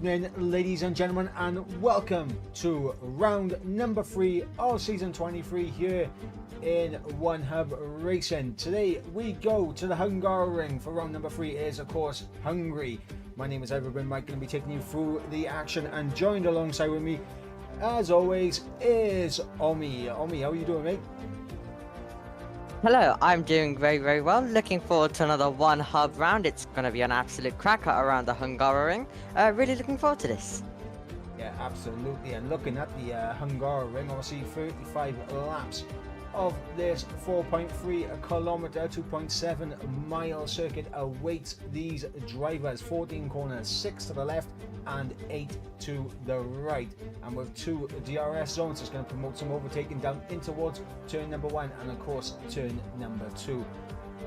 evening, ladies and gentlemen, and welcome to round number 3 of season 23 here in One Hub Racing. Today we go to the Hungary for round number 3. Is of course Hungary. My name is Evergreen Mike, going to be taking you through the action, and joined alongside with me, as always, is Omi. Omi, how are you doing, mate? Hello, I'm doing very well. Looking forward to another One Hub round. It's going to be an absolute cracker around the Hungary ring. Really looking forward to this. Yeah, absolutely. And looking at the Hungary ring, obviously 35 laps of this 4.3 kilometer, 2.7 mile circuit awaits these drivers. 14 corners, 6 to the left and 8 to the right, and with 2 DRS zones, it's going to promote some overtaking down in towards turn number 1 and of course turn number 2.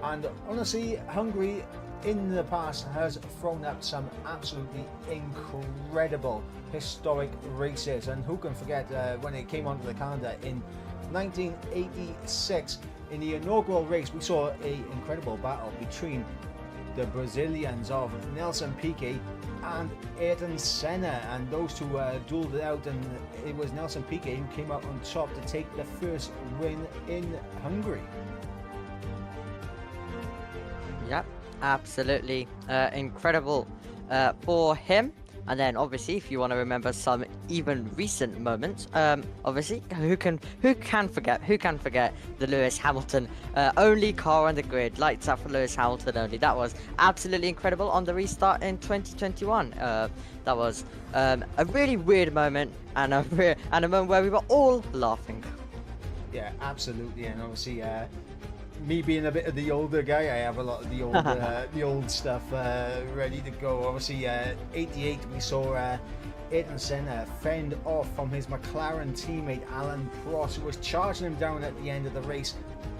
And honestly, Hungary in the past has thrown up some absolutely incredible historic races, and who can forget when it came onto the calendar in 1986 in the inaugural race. We saw an incredible battle between the Brazilians of Nelson Piquet and Ayrton Senna, and those two dueled it out, and it was Nelson Piquet who came out on top to take the first win in Hungary. Yep, absolutely incredible for him. And then obviously, if you want to remember some even recent moments, obviously, who can forget the Lewis Hamilton only car on the grid, lights up for Lewis Hamilton only. That was absolutely incredible on the restart in 2021. That was a really weird moment, and a moment where we were all laughing. Yeah, absolutely. And obviously, me being a bit of the older guy, I have a lot of the old the old stuff ready to go. Obviously, 88 we saw Ayrton Senna fend off from his McLaren teammate Alan Prost, who was charging him down at the end of the race,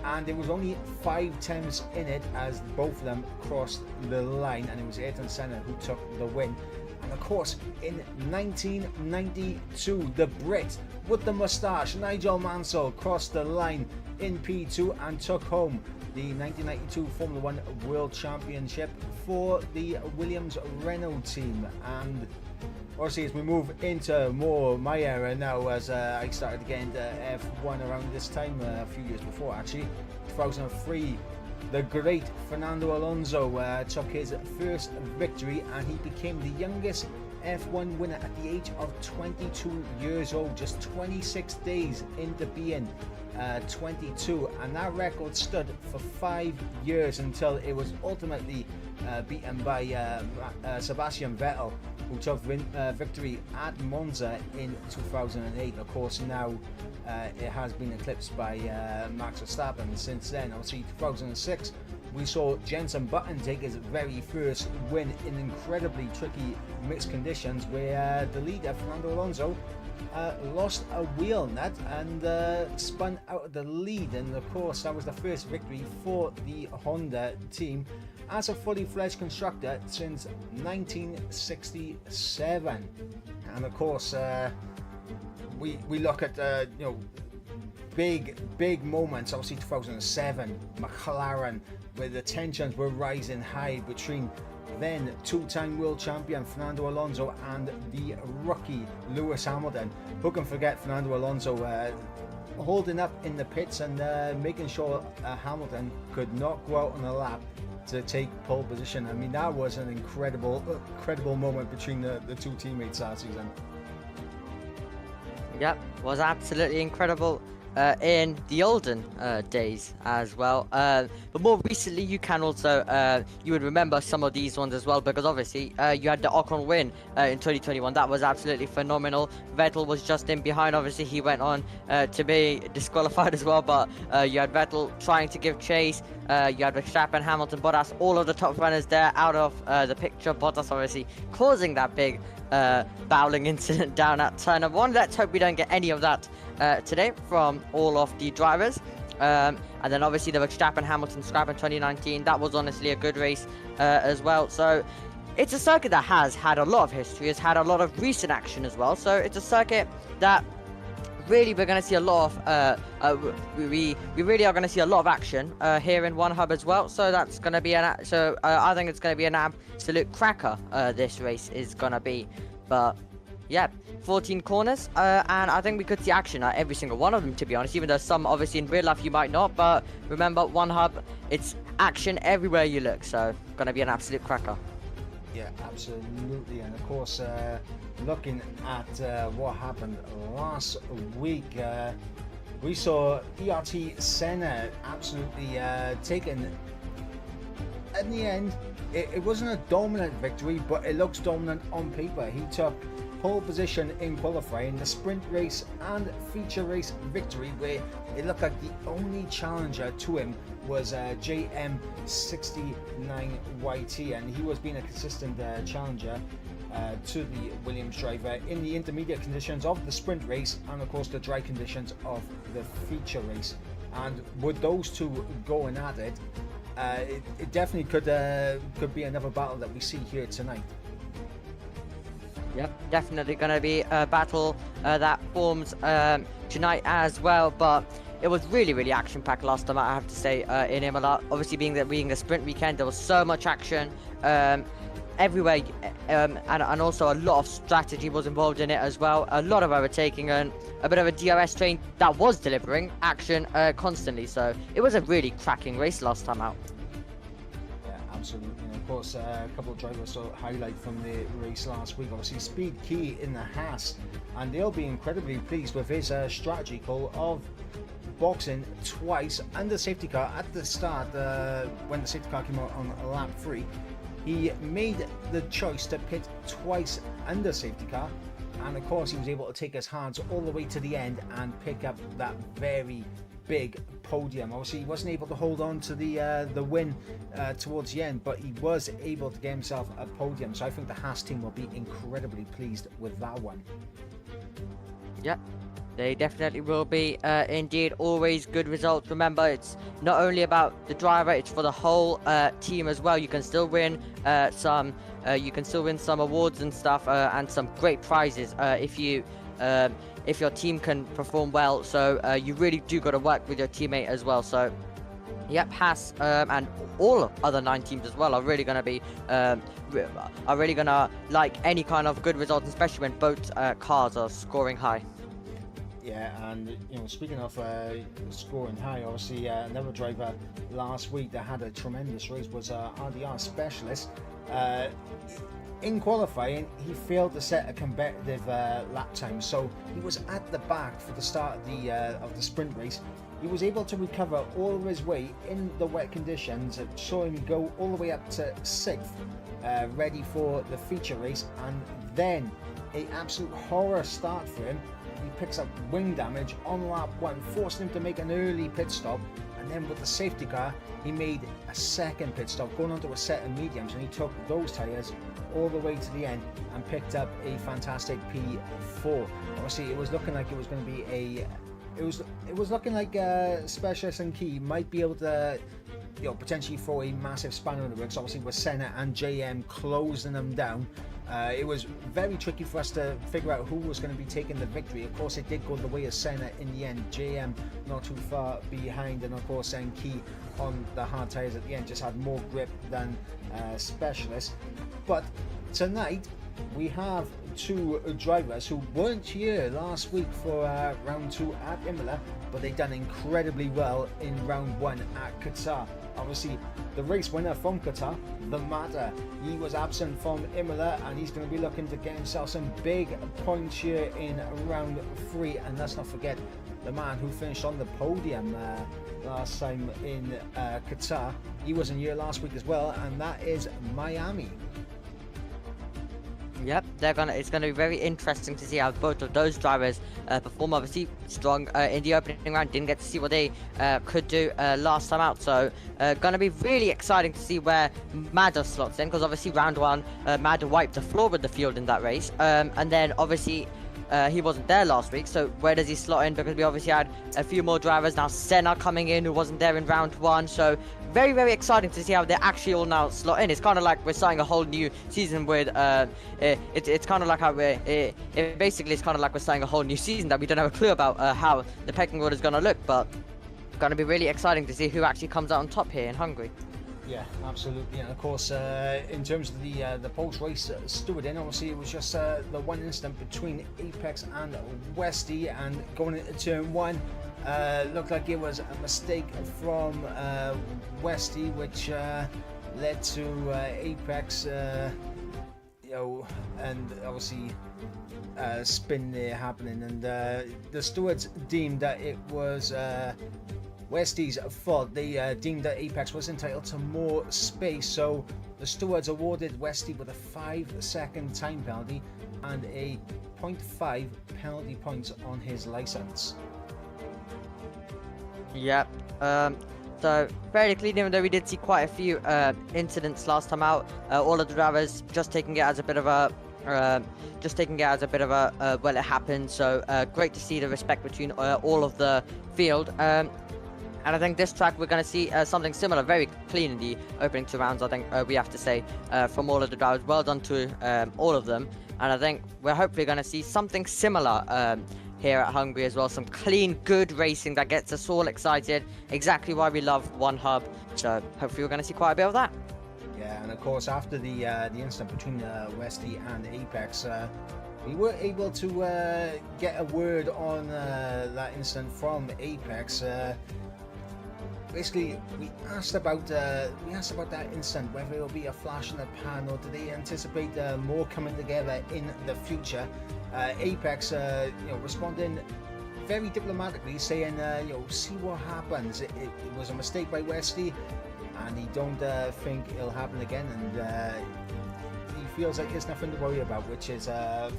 and there was only 5 attempts in it as both of them crossed the line, and it was Ayrton Senna who took the win. And of course, in 1992, the Brit with the moustache, Nigel Mansell, crossed the line in P2 and took home the 1992 Formula 1 World Championship for the Williams-Renault team. And obviously, as we move into more my era now, as I started to get into F1 around this time, a few years before actually, 2003, the great Fernando Alonso took his first victory, and he became the youngest F1 winner at the age of 22 years old, just 26 days into being 22, and that record stood for 5 years until it was ultimately beaten by Sebastian Vettel, who took victory at Monza in 2008. Of course, now it has been eclipsed by Max Verstappen since then. Obviously, 2006 we saw Jenson Button take his very first win in incredibly tricky mixed conditions, where the leader Fernando Alonso lost a wheel nut and spun out of the lead, and of course that was the first victory for the Honda team as a fully fledged constructor since 1967. And of course we look at big moments. Obviously 2007 McLaren, where the tensions were rising high between then two-time world champion Fernando Alonso and the rookie Lewis Hamilton. Who can forget Fernando Alonso holding up in the pits and making sure Hamilton could not go out on a lap to take pole position. I mean, that was an incredible moment between the two teammates last season. Yep, was absolutely incredible in the olden days as well, but more recently you can also you would remember some of these ones as well, because obviously you had the Ocon win in 2021. That was absolutely phenomenal. Vettel was just in behind. Obviously he went on to be disqualified as well, but you had Vettel trying to give chase. You had Verstappen, Hamilton, Bottas, all of the top runners there out of the picture. Bottas obviously causing that big bowling incident down at turn number 1. Let's hope we don't get any of that today from all of the drivers. And then obviously the Verstappen Hamilton scrap in 2019, that was honestly a good race as well. So it's a circuit that has had a lot of history, has had a lot of recent action as well. So it's a circuit that really we're going to see a lot of we really are going to see a lot of action here in One Hub as well. So that's going to be I think it's going to be an absolute cracker. This race is going to be But yeah, 14 corners, and I think we could see action at every single one of them, to be honest, even though some obviously in real life you might not. But remember, one hub, it's action everywhere you look, so gonna be an absolute cracker. Yeah, absolutely. And of course, looking at what happened last week, we saw ERT Senna absolutely taken. In the end, it wasn't a dominant victory, but it looks dominant on paper. He took pole position in qualifying, the sprint race and feature race victory, where it looked like the only challenger to him was JM69YT, and he was being a consistent challenger to the Williams driver in the intermediate conditions of the sprint race and of course the dry conditions of the feature race. And with those two going at it, it definitely could be another battle that we see here tonight. Yep, definitely going to be a battle that forms tonight as well. But it was really action-packed last time, I have to say, in Imola. Obviously, being the sprint weekend, there was so much action everywhere, and also a lot of strategy was involved in it as well. A lot of overtaking and a bit of a DRS train that was delivering action constantly. So it was a really cracking race last time out. Absolutely. And of course, a couple of drivers to highlight from the race last week. Obviously, Speed Key in the Haas, and they'll be incredibly pleased with his strategy call of boxing twice under safety car at the start. When the safety car came out on lap 3, he made the choice to pit twice under safety car, and of course, he was able to take his hands all the way to the end and pick up that very big podium. Obviously, he wasn't able to hold on to the win towards the end, but he was able to get himself a podium. So I think the Haas team will be incredibly pleased with that one. Yep, they definitely will be. Indeed, always good results. Remember, it's not only about the driver; it's for the whole team as well. You can still win some awards and stuff, and some great prizes if your team can perform well. So you really do got to work with your teammate as well. So yep, Haas and all other 9 teams as well are really going to be like any kind of good results, especially when both cars are scoring high. Yeah, and speaking of scoring high, obviously another driver last week that had a tremendous race was RDR Specialist. In qualifying, he failed to set a competitive lap time, so he was at the back for the start of the sprint race. He was able to recover all of his way in the wet conditions, saw him go all the way up to 6th, ready for the feature race, and then an absolute horror start for him. He picks up wing damage on lap 1, forcing him to make an early pit stop, and then with the safety car, he made a second pit stop, going onto a set of mediums, and he took those tyres all the way to the end and picked up a fantastic P4. Obviously, it was looking like it was going to be it was looking like Specialist and Key might be able to potentially throw a massive spanner in the works. Obviously, with Senna and JM closing them down, it was very tricky for us to figure out who was going to be taking the victory. Of course, it did go the way of Senna in the end. JM not too far behind, and of course, then Key on the hard tyres at the end just had more grip than Specialist. But tonight we have 2 drivers who weren't here last week for round 2 at Imola, but they done incredibly well in round 1 at Qatar. Obviously, the race winner from Qatar, the Matter, he was absent from Imola, and he's going to be looking to get himself some big points here in round 3. And let's not forget the man who finished on the podium last time in Qatar. He wasn't here last week as well, and that is Miami. Yep, it's gonna be very interesting to see how both of those drivers perform. Obviously, strong in the opening round. Didn't get to see what they could do last time out. So, gonna be really exciting to see where Madder slots in, because obviously round 1, Madder wiped the floor with the field in that race, and then obviously he wasn't there last week. So where does he slot in? Because we obviously had a few more drivers now. Senna coming in, who wasn't there in round 1. So very exciting to see how they actually all now slot in. It's kind of like we're starting a whole new season with it's kind of like how basically it's kind of like we're starting a whole new season that we don't have a clue about how the pecking order is going to look. But it's going to be really exciting to see who actually comes out on top here in Hungary. Yeah, absolutely. And of course, in terms of the post-race stewarding, obviously it was just the one incident between Apex and Westy, and going into turn one, looked like it was a mistake from Westy, which led to Apex, and obviously spin there happening, and the stewards deemed that it was Westy's fault. They deemed that Apex was entitled to more space, so the stewards awarded Westy with a 5-second time penalty and a 0.5 penalty points on his license. Yep. So fairly clean, even though we did see quite a few incidents last time out. All of the drivers just taking it as a bit of a well, it happened. So great to see the respect between all of the field. And I think this track we're going to see something similar, very clean in the opening 2 rounds. I think we have to say from all of the drivers, well done to all of them. And I think we're hopefully going to see something similar here at Hungary as well. Some clean, good racing that gets us all excited. Exactly why we love One Hub. So hopefully we're going to see quite a bit of that. Yeah, and of course after the incident between Westy and Apex, we were able to get a word on that incident from Apex. Basically, we asked about that incident, whether it'll be a flash in the pan, or do they anticipate more coming together in the future. Apex, responding very diplomatically, saying, see what happens. It was a mistake by Westy, and he don't think it'll happen again, and he feels like there's nothing to worry about, which is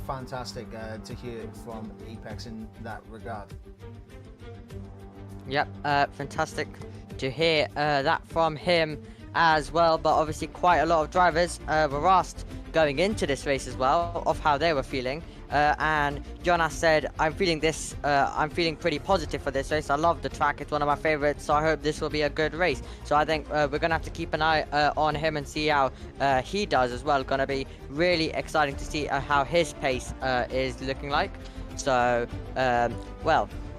fantastic to hear from Apex in that regard. Yep, fantastic to hear that from him as well. But obviously quite a lot of drivers were asked going into this race as well of how they were feeling, and Jonas said, I'm feeling pretty positive for this race. I love the track, it's one of my favorites, so I hope this will be a good race. So I think we're gonna have to keep an eye on him and see how he does as well. Gonna be really exciting to see how his pace is looking like. So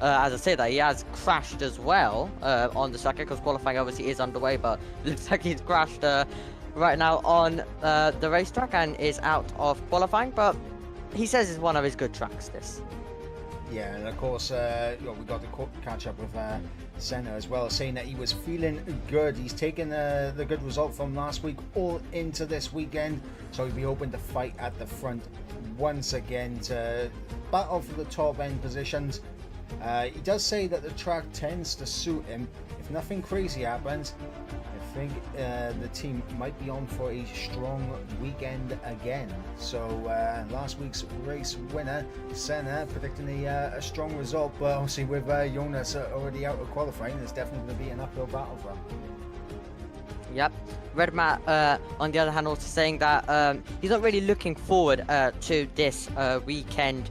as I say that, he has crashed as well on the circuit, because qualifying obviously is underway, but looks like he's crashed right now on the racetrack and is out of qualifying. But he says it's one of his good tracks, this. Yeah, and of course, we got to catch up with Senna as well, saying that he was feeling good. He's taken the good result from last week all into this weekend, so he'll be open to fight at the front once again to battle for the top end positions. He does say that the track tends to suit him. If nothing crazy happens, I think the team might be on for a strong weekend again. So last week's race winner, Senna, predicting a strong result, but obviously with Jonas already out of qualifying, there's definitely going to be an uphill battle for him. Yep. Red Matt, on the other hand, also saying that he's not really looking forward to this weekend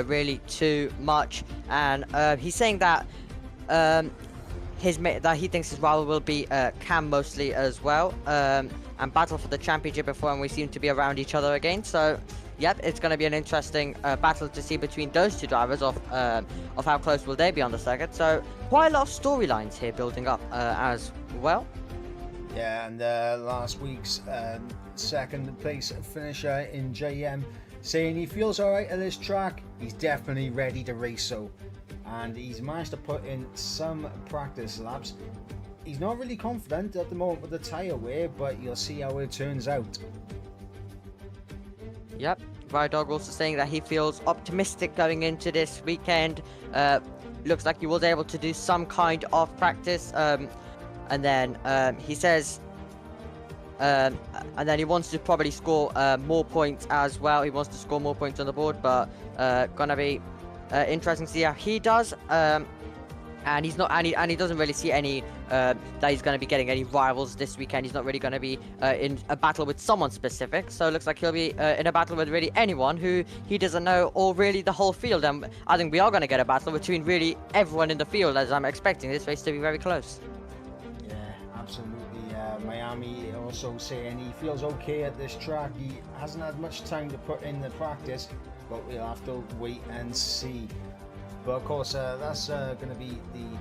really too much, and he's saying that he thinks his rival will be Cam mostly as well, and battle for the championship before, and we seem to be around each other again. So yep, it's going to be an interesting battle to see between those two drivers of how close will they be on the circuit. So quite a lot of storylines here building up as well. Yeah, and last week's second place finisher in JM saying he feels alright at this track. He's definitely ready to race, so, and he's managed to put in some practice laps. He's not really confident at the moment with the tyre wear, but you'll see how it turns out. Yep, Rydog also saying that he feels optimistic going into this weekend. Looks like he was able to do some kind of practice, and then he says and then he wants to probably score more points as well. He wants to score more points on the board, but gonna be interesting to see how he does. And he's not, and he doesn't really see any that he's going to be getting any rivals this weekend. He's not really going to be in a battle with someone specific. So it looks like he'll be in a battle with really anyone who he doesn't know, or really the whole field. And I think we are going to get a battle between really everyone in the field, as I'm expecting this race to be very close. Yeah, absolutely. Miami also saying he feels okay at this track. He hasn't had much time to put in the practice, but we'll have to wait and see. But of course, that's going to be the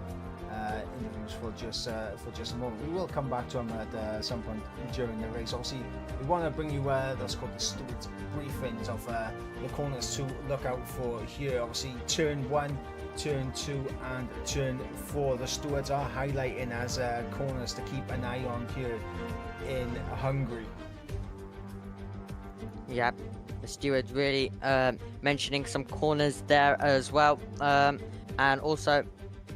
interviews for just a moment. We will come back to him at some point during the race. Obviously, we want to bring you that's called the stewards briefings of the corners to look out for here. Obviously, turn 1, turn 2 and turn 4 the stewards are highlighting as corners to keep an eye on here in Hungary. Yep, the stewards really mentioning some corners there as well, and also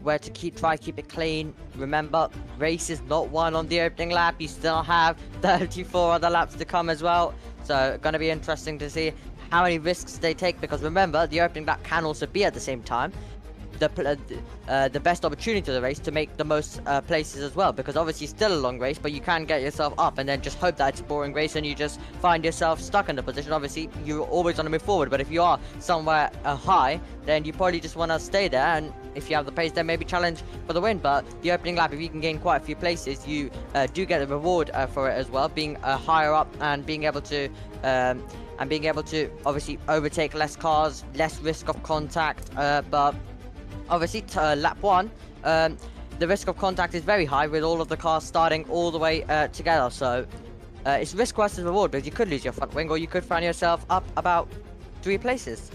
where to try to keep it clean. Remember, race is not won on the opening lap. You still have 34 other laps to come as well, so going to be interesting to see how many risks they take, because remember, the opening lap can also be at the same time the best opportunity to the race to make the most places as well, because obviously it's still a long race, but you can get yourself up and then just hope that it's a boring race and you just find yourself stuck in the position. Obviously you always want to move forward, but if you are somewhere high, then you probably just want to stay there, and if you have the pace, then maybe challenge for the win. But the opening lap, if you can gain quite a few places, you do get the reward for it as well, being higher up and being able to obviously overtake less cars, less risk of contact, but obviously lap 1, the risk of contact is very high with all of the cars starting all the way together, so it's risk versus reward, because you could lose your front wing or you could find yourself up about 3 places.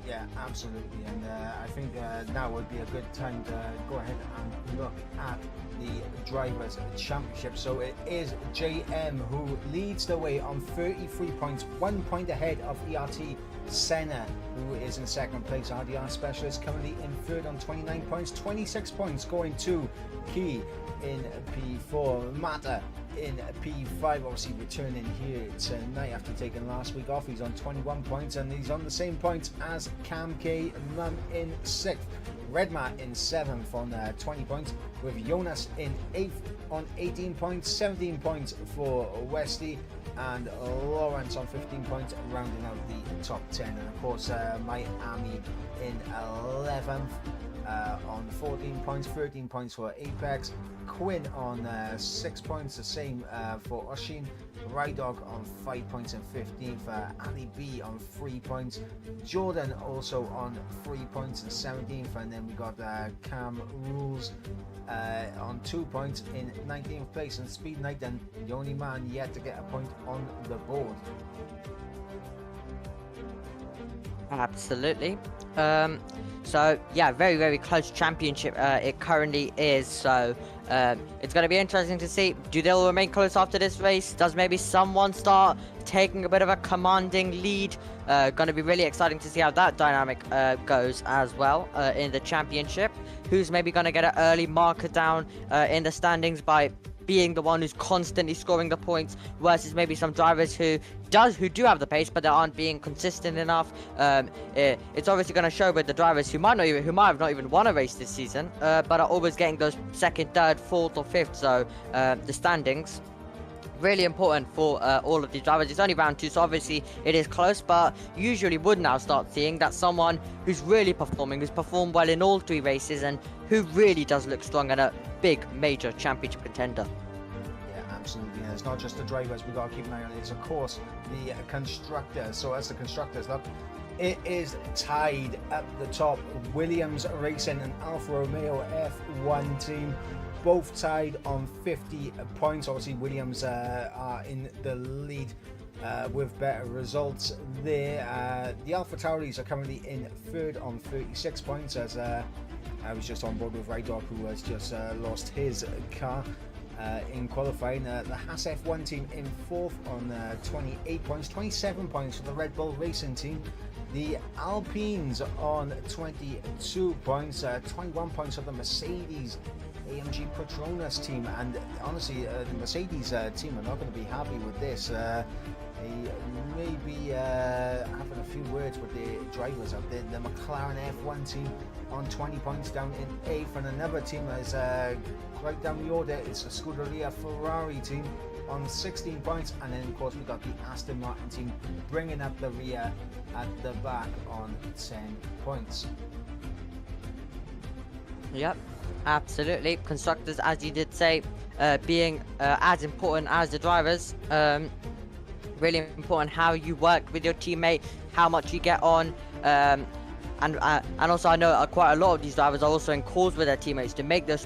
Yeah, absolutely, and I think now would be a good time to go ahead and look at the Drivers' Championship. So it is JM who leads the way on 33 points, 1 point ahead of ERT. Senna, who is in second place. RDR Specialist currently in third on 29 points, 26 points going to Key in P4. Mata in P5, obviously returning here tonight after taking last week off. He's on 21 points and he's on the same points as Cam K Mum in 6th. Redmat in 7th on 20 points, with Jonas in 8th on 18 points, 17 points for Westy, and Lawrence on 15 points, rounding out the top 10. And of course, Miami in 11th on 14 points, 13 points for Apex. Quinn on 6 points, the same for Oshin. Rydog on 5 points and 15th. Ali B on 3 points. Jordan also on 3 points and 17th. And then we got Cam Rules on 2 points in 19th place. And Speed Knight, then the only man yet to get a point on the board. Absolutely. So yeah, very, very close championship it currently is, so it's going to be interesting to see, do they all remain close after this race? Does maybe someone start taking a bit of a commanding lead? Going to be really exciting to see how that dynamic goes as well in the championship. Who's maybe going to get an early marker down in the standings by being the one who's constantly scoring the points, versus maybe some drivers who do have the pace but they aren't being consistent enough. It's obviously going to show with the drivers who might have not even won a race this season, but are always getting those 2nd, 3rd, 4th or 5th. So the standings really important for all of these drivers. It's only round 2, so obviously it is close, but usually would now start seeing that someone who's really performing, who's performed well in all 3 races, and who really does look strong and a big major championship contender. Yeah, absolutely. And it's not just the drivers we got to keep an eye on, it's of course the constructors. So as the constructors look, it is tied at the top. Williams Racing and Alfa Romeo F1 team both tied on 50 points. Obviously Williams are in the lead with better results there. The Alpha Tauris are currently in 3rd on 36 points, as I was just on board with Rydog, who has just lost his car in qualifying. The Haas F1 team in 4th on 28 points, 27 points for the Red Bull Racing team. The Alpines on 22 points, 21 points for the Mercedes AMG Petronas team. And honestly, the Mercedes team are not going to be happy with this. They may be having a few words with the drivers out there. The McLaren F1 team on 20 points, down in 8th, and another team that is right down the order is the Scuderia Ferrari team on 16 points, and then of course we got the Aston Martin team bringing up the rear at the back on 10 points. Yep, absolutely. Constructors, as you did say, being as important as the drivers. Really important how you work with your teammate, how much you get on, and also I know quite a lot of these drivers are also in calls with their teammates to make those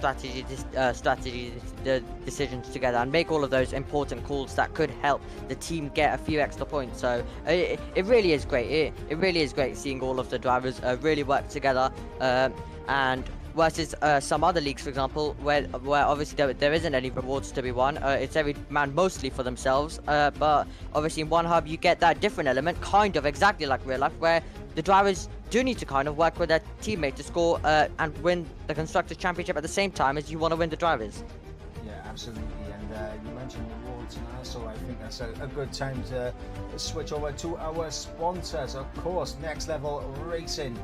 decisions together and make all of those important calls that could help the team get a few extra points. So it really is great. It really is great seeing all of the drivers really work together, and versus some other leagues, for example, where obviously there isn't any rewards to be won. It's every man mostly for themselves. But obviously in one hub you get that different element, kind of exactly like real life, where the drivers do need to kind of work with their teammate to score and win the Constructors' Championship at the same time as you want to win the drivers. Yeah, absolutely. And you mentioned rewards now, so I think that's a good time to switch over to our sponsors. Of course, Next Level Racing,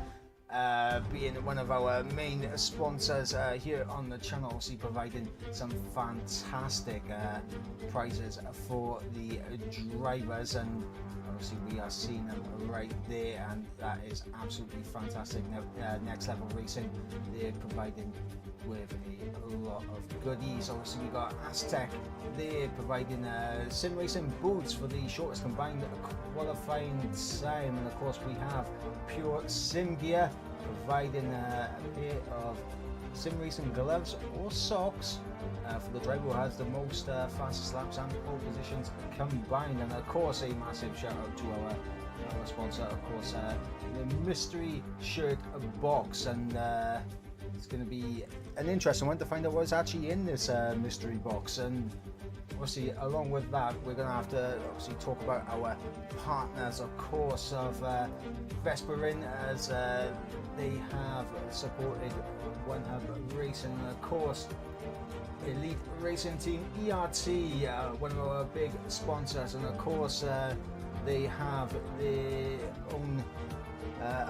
being one of our main sponsors here on the channel, obviously providing some fantastic prizes for the drivers, and obviously we are seeing them right there, and that is absolutely fantastic. Now, Next Level Racing, they're providing with a lot of goodies. Obviously we got Aztec, they're providing sim racing boots for the shortest combined qualifying time, and of course we have Pure Sim Gear providing a pair of sim racing gloves or socks for the driver who has the most fastest laps and pole positions combined. And of course a massive shout out to our sponsor, of course, the mystery shirt box, and it's going to be an interesting one to find out what's actually in this mystery box. And obviously along with that we're going to have to obviously talk about our partners, of course, of Vesperin, as they have supported One Hub Racing, and of course Elite Racing Team ERT, one of our big sponsors, and of course they have their own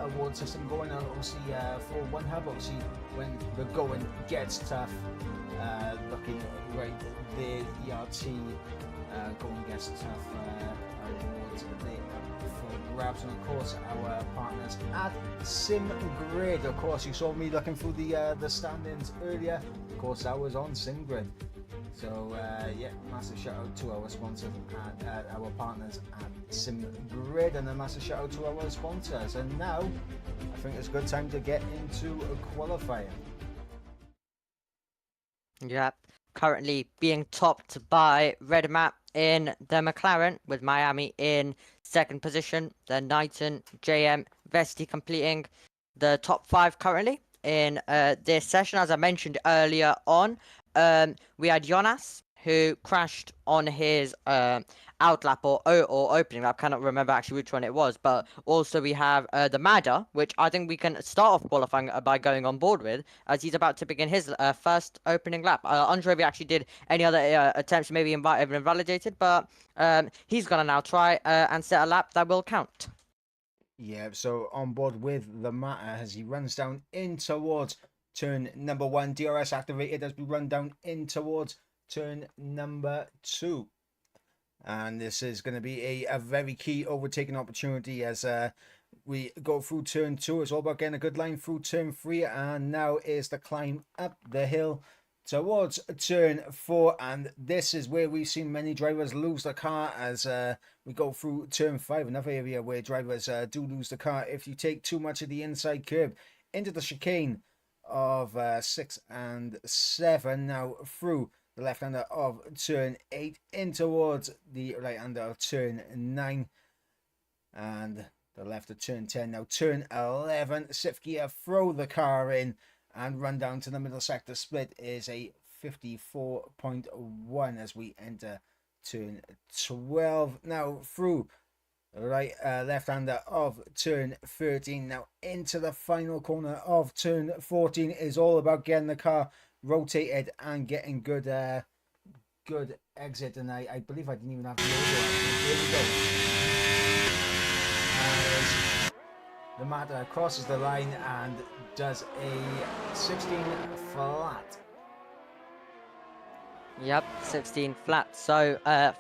award system going on, obviously for One Hub. Obviously when the going gets tough, looking right there, ERT going gets tough awards there for grabs. And of course our partners at SimGrid, of course you saw me looking through the standings earlier, of course I was on SimGrid. So yeah, massive shout out to our sponsors and our partners at SimGrid, and a massive shout out to our sponsors. And now I think it's a good time to get into a qualifying. Yep, currently being topped by Red Map in the McLaren, with Miami in second position. The Knighton, JM, Vesti completing the top 5 currently in this session. As I mentioned earlier on, we had Jonas, who crashed on his outlap or opening lap. Cannot remember actually which one it was. But also we have the Madder, which I think we can start off qualifying by going on board with, as he's about to begin his first opening lap. Unsure if he actually did any other attempts, maybe invalidated, but he's gonna now try and set a lap that will count. Yeah, so on board with the matter as he runs down in towards turn number 1. DRS activated as we run down in towards turn number 2. And this is going to be a very key overtaking opportunity as we go through turn 2. It's all about getting a good line through turn 3, and now is the climb up the hill towards turn 4, and this is where we've seen many drivers lose the car as we go through turn 5, another area where drivers do lose the car if you take too much of the inside curb into the chicane of 6 and 7. Now through the left hander of turn 8 in towards the right hander of turn 9 and the left of turn 10. Now turn 11, shift gear, throw the car in and run down to the middle sector. Split is a 54.1 as we enter turn 12. Now through right left hander of turn 13, now into the final corner of turn 14. Is all about getting the car rotated and getting good exit. And I believe I didn't even have the logo. Here we go. As the Mazda crosses the line and does a 16 flat. Yep, 16 flat. So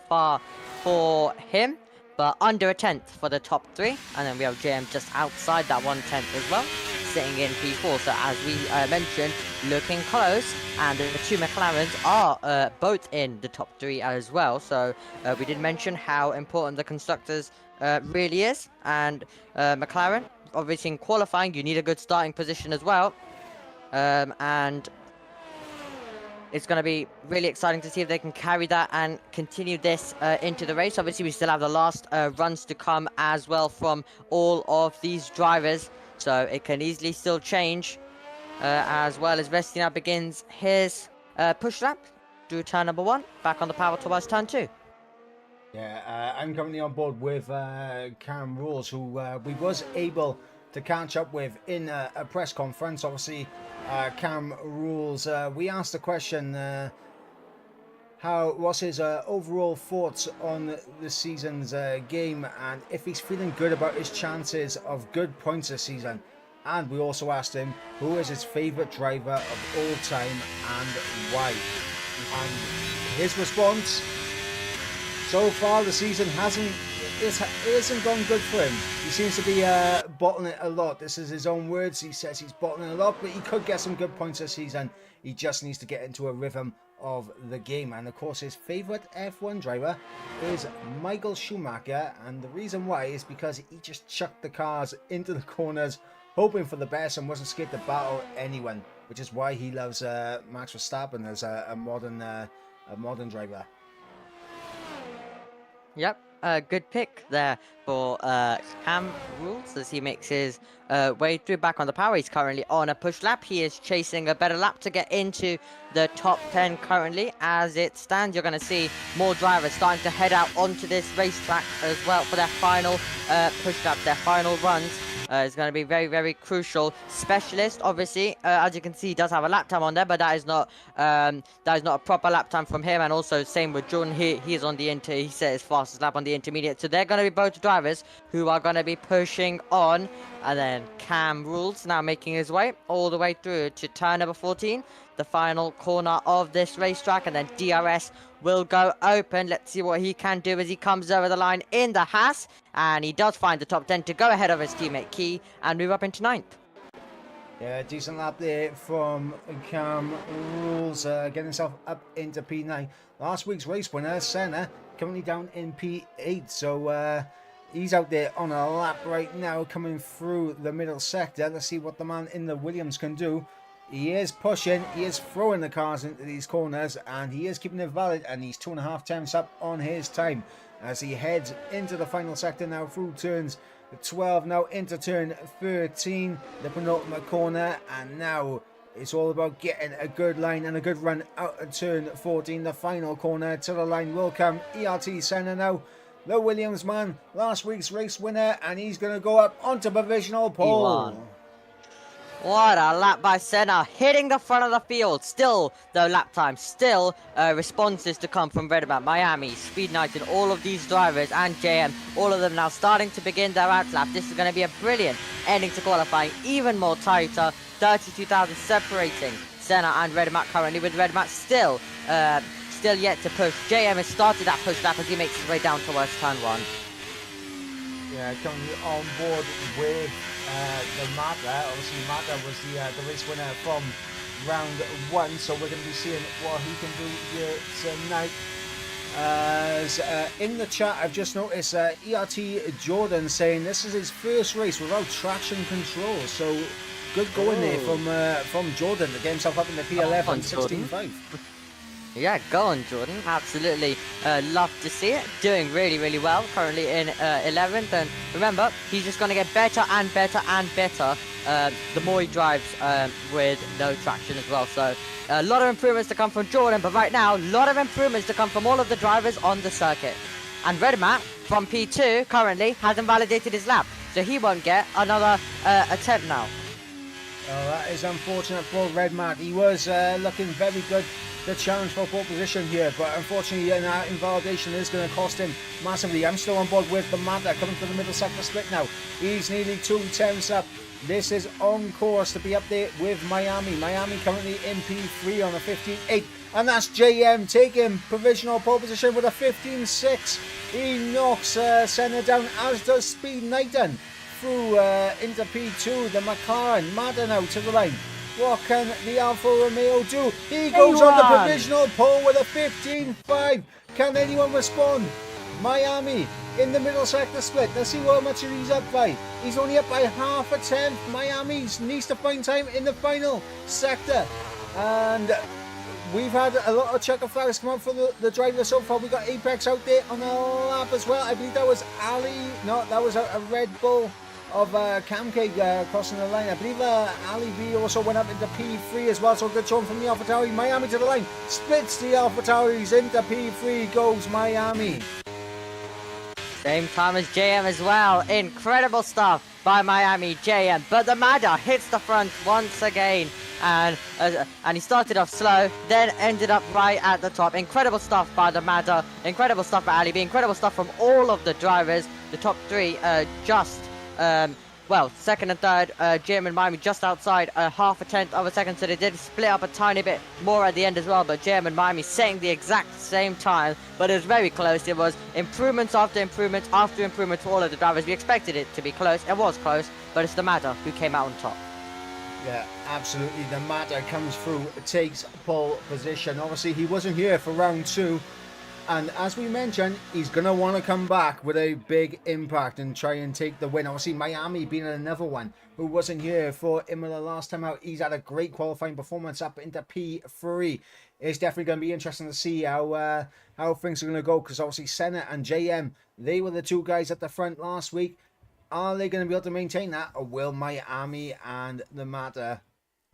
far for him, but under a tenth for the top 3. And then we have JM just outside that 1/10 as well, sitting in P4. So as we mentioned, looking close, and the 2 McLarens are both in the top 3 as well. So we did mention how important the constructors really is, and McLaren, obviously in qualifying, you need a good starting position as well. And it's going to be really exciting to see if they can carry that and continue this into the race. Obviously, we still have the last runs to come as well from all of these drivers. So it can easily still change as well as Vesti now begins his push lap through turn number 1. Back on the power towards turn 2. Yeah, I'm currently on board with Cam Rules, who we was able to catch up with in a press conference. Obviously, Cam Rules, we asked the question, how was his overall thoughts on the season's game, and if he's feeling good about his chances of good points this season. And we also asked him who is his favourite driver of all time and why. And his response: so far the season isn't gone good for him. He seems to be bottling it a lot. This is his own words. He says he's bottling a lot, but he could get some good points this season. He just needs to get into a rhythm of the game. And of course, his favourite F1 driver is Michael Schumacher, and the reason why is because he just chucked the cars into the corners, hoping for the best, and wasn't scared to battle anyone, which is why he loves Max Verstappen as a modern driver. Yep, good pick there for Cam Rules as he makes his way through back on the power. He's currently on a push lap. He is chasing a better lap to get into the top 10 currently. As it stands, you're going to see more drivers starting to head out onto this racetrack as well for their final push lap, their final runs. It's going to be very, very crucial. Specialist, obviously, as you can see, does have a lap time on there, but that is not a proper lap time from him. And also, same with Jordan. He is on the he set his fastest lap on the intermediate. So they're going to be both drivers who are going to be pushing on. And then Cam Rules now making his way all the way through to turn number 14, the final corner of this racetrack, and then DRS will go open. Let's see what he can do as he comes over the line in the Haas, and he does find the top 10 to go ahead of his teammate Key and move up into 9th. Yeah, decent lap there from Cam Rules, getting himself up into P9. Last week's race winner, Senna, currently down in P8, so he's out there on a lap right now, coming through the middle sector. Let's see what the man in the Williams can do. He is pushing, he is throwing the cars into these corners, and he is keeping it valid, and he's 2.5 tenths up on his time as he heads into the final sector now through turns 12, now into turn 13, the penultimate corner, and now it's all about getting a good line and a good run out of turn 14, the final corner. To the line will come ERT Senna now, the Williams man, last week's race winner, and he's going to go up onto provisional pole. What a lap by Senna, hitting the front of the field. Still, though, lap time, still responses to come from Red Bull, Miami, Speed Night, and all of these drivers, and JM, all of them now starting to begin their outlap. This is going to be a brilliant ending to qualifying, even more tighter, 32,000 separating Senna and Red Bull currently, with Red Bull still yet to push. JM has started that push lap as he makes his way down towards turn 1. Yeah, currently on board with the Mata. Obviously, Mata was the race winner from round 1, so we're going to be seeing what he can do here tonight. As in the chat, I've just noticed ERT Jordan saying this is his first race without traction control. So good going there from Jordan to get himself up in the P11, 16.5. Yeah, go on, Jordan. Absolutely love to see it. Doing really, really well. Currently in 11th. And remember, he's just going to get better and better and better the more he drives with no traction as well. So a lot of improvements to come from Jordan. But right now, a lot of improvements to come from all of the drivers on the circuit. And Redmat from P2 currently hasn't validated his lap. So he won't get another attempt now. Oh, that is unfortunate for Redmat. He was looking very good. The challenge for pole position here, but unfortunately that invalidation is going to cost him massively. I'm still on board with the Mata coming to the middle sector split now. He's nearly 2 tenths up. This is on course to be up there with Miami. Miami currently in P3 on a 15.8, and that's JM taking provisional pole position with a 15.6. He knocks Senna down, as does Speed Knighton through into P2. The McLaren Mata now to the line. What can the Alfa Romeo do? He goes on the provisional pole with a 15.5. Can anyone respond? Miami in the middle sector split. Let's see how much he's up by. He's only up by half a tenth. Miami needs to find time in the final sector. And we've had a lot of checker flags come up for the drivers so far. We got Apex out there on the lap as well. I believe that was Ali. No, that was a Red Bull of Camcade crossing the line. I believe Ali B also went up into P3 as well, so good showing from the AlphaTauri. Miami to the line, splits the AlphaTauris into P3, goes Miami. Same time as JM as well. Incredible stuff by Miami JM, but the Mada hits the front once again, and he started off slow, then ended up right at the top. Incredible stuff by the Mada, incredible stuff by Ali B, incredible stuff from all of the drivers. The top three well, second and third, JM and Miami just outside half a tenth of a second, so they did split up a tiny bit more at the end as well, but JM and Miami setting the exact same time, but it was very close. It was improvements after improvements after improvements for all of the drivers. We expected it to be close. It was close, but it's the Mada who came out on top. Yeah, absolutely. The Mada comes through, takes pole position. Obviously, he wasn't here for round 2. And as we mentioned, he's going to want to come back with a big impact and try and take the win. Obviously, Miami being another one who wasn't here for Imola last time out. He's had a great qualifying performance up into P3. It's definitely going to be interesting to see how things are going to go, because obviously Senna and JM, they were the two guys at the front last week. Are they going to be able to maintain that, or will Miami and the Mada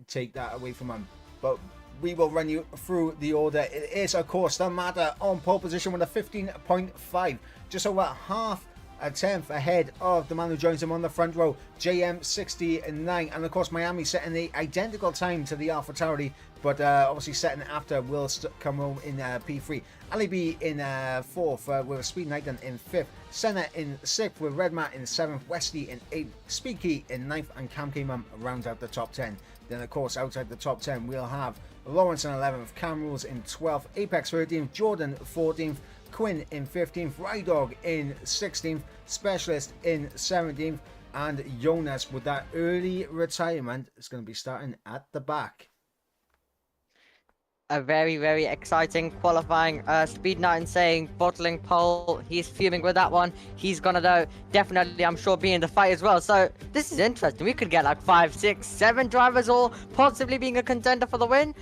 take that away from them? But we will run you through the order. It is, of course, the Mada on pole position with a 15.5, just over half a tenth ahead of the man who joins him on the front row, JM 69, and of course Miami setting the identical time to the AlphaTauri, but obviously setting after will come home in P3. Ali B in 4th with Speed Knighton in 5th, Senna in 6th with Red Matt in 7th, Westy in 8th, Speaky in 9th, and Cam K-Mum rounds out the top 10. Then of course outside the top 10 we'll have Lawrence in 11th, Cam Rules in 12th, Apex 13th, Jordan 14th, Quinn in 15th, Rydog in 16th, Specialist in 17th, and Jonas with that early retirement is going to be starting at the back. A very, very exciting qualifying. Speed 9 saying bottling pole. He's fuming with that one. He's gonna though definitely, I'm sure, be in the fight as well. So this is interesting. We could get like 5, 6, 7 drivers all possibly being a contender for the win.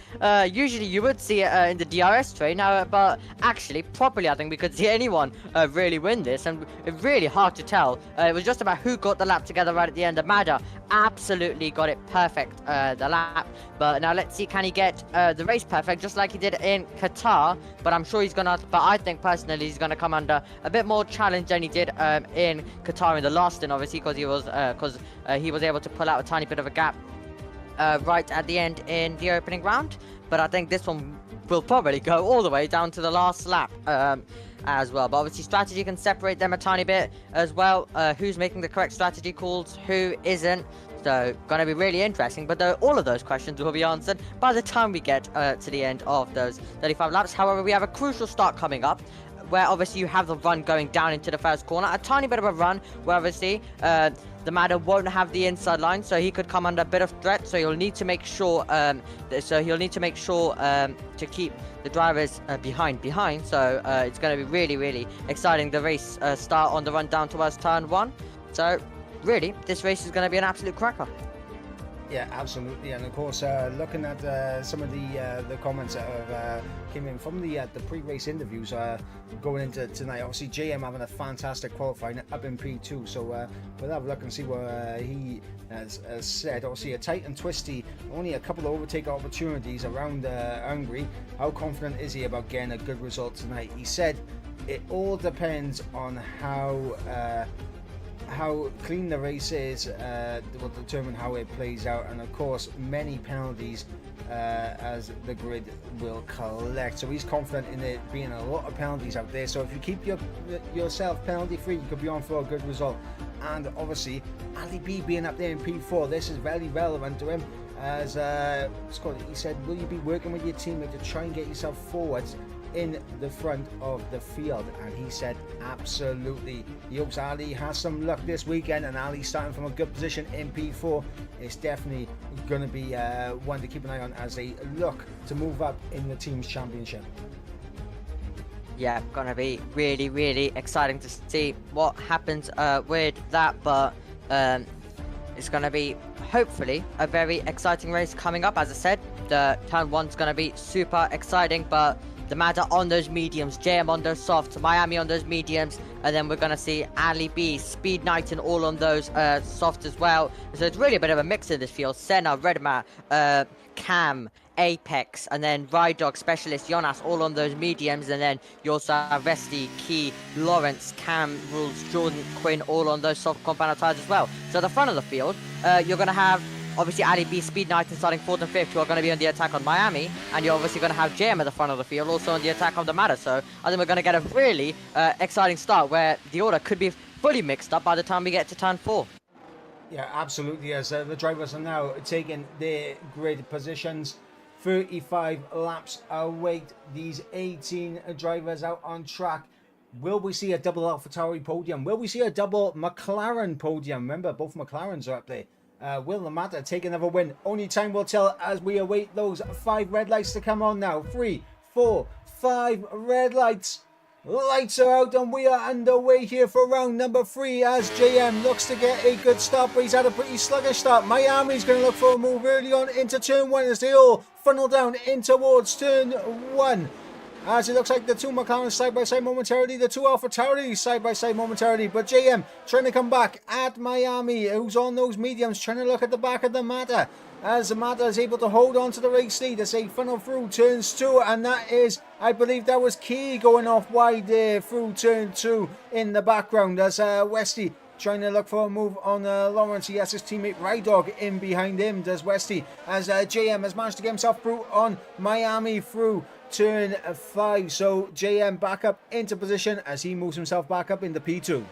Usually you would see it in the DRS train, but actually properly I think we could see anyone really win this, and it's really hard to tell. It was just about who got the lap together right at the end. The Mada absolutely got it perfect, the lap, but now let's see, can he get the race perfect just like he did in Qatar? But I'm sure he's gonna, but I think personally he's gonna come under a bit more challenge than he did in Qatar in the last stint, obviously, because he was able to pull out a tiny bit of a gap right at the end in the opening round. But I think this one will probably go all the way down to the last lap as well. But obviously strategy can separate them a tiny bit as well. Who's making the correct strategy calls, who isn't. So going to be really interesting, but all of those questions will be answered by the time we get to the end of those 35 laps. However, we have a crucial start coming up, where obviously you have the run going down into the first corner, a tiny bit of a run where obviously the Mada won't have the inside line, so he could come under a bit of threat. So you'll need to make sure to keep the drivers behind. So it's going to be really, really exciting. The race start on the run down towards turn 1. So really, this race is going to be an absolute cracker. Yeah, absolutely. And of course, looking at some of the comments that have came in from the pre-race interviews going into tonight. Obviously, JM having a fantastic qualifying up in P2. So we'll have a look and see what he has said. Obviously, a tight and twisty, only a couple of overtake opportunities around Hungary. How confident is he about getting a good result tonight? He said it all depends on how clean the race is will determine how it plays out, and of course many penalties as the grid will collect. So he's confident in it being a lot of penalties out there, so if you keep yourself penalty free, you could be on for a good result. And obviously Ali B being up there in P4, this is very relevant to him, as Scott, he said, will you be working with your teammate to try and get yourself forwards in the front of the field? And he said absolutely. He hopes Ali has some luck this weekend, and Ali starting from a good position in P4 is definitely going to be one to keep an eye on as they look to move up in the team's championship. Yeah, gonna be really, really exciting to see what happens with that, but it's gonna be hopefully a very exciting race coming up. As I said, the turn one's gonna be super exciting, but the matter on those mediums, JM on those softs, Miami on those mediums, and then we're gonna see Ali B, Speed Knight, and all on those softs as well. So it's really a bit of a mix in this field. Senna, Redma, Cam, Apex, and then Ride Dog Specialist, Jonas, all on those mediums, and then you also have Vesti, Key, Lawrence, Cam, Rules, Jordan, Quinn, all on those soft compound tires as well. So at the front of the field, you're gonna have obviously Ali B, Speed Knight, and starting 4th and 5th, who are going to be on the attack on Miami, and you're obviously going to have JM at the front of the field, also on the attack on the matter. So I think we're going to get a really exciting start where the order could be fully mixed up by the time we get to turn 4. Yeah, absolutely. As the drivers are now taking their grid positions, 35 laps await these 18 drivers out on track. Will we see a double AlphaTauri podium? Will we see a double McLaren podium? Remember, both McLarens are up there. Will the matter take another win? Only time will tell as we await those 5 red lights to come on now. 3, 4, 5 red lights. Lights are out and we are underway here for round number 3 as JM looks to get a good start, but he's had a pretty sluggish start. Miami's going to look for a move early on into turn 1 as they all funnel down in towards turn 1. As it looks like the 2 McLaren side by side momentarily, the 2 AlphaTauri side by side momentarily, but JM trying to come back at Miami, who's on those mediums, trying to look at the back of the matter. As the matter is able to hold on to the race lead as they funnel through turns 2, and that is, I believe that was Key going off wide there through turn 2 in the background as Westy trying to look for a move on Lawrence. He has his teammate Ride Dog in behind him, does Westy, as JM has managed to get himself through on Miami through turn 5. So JM back up into position as he moves himself back up into P2.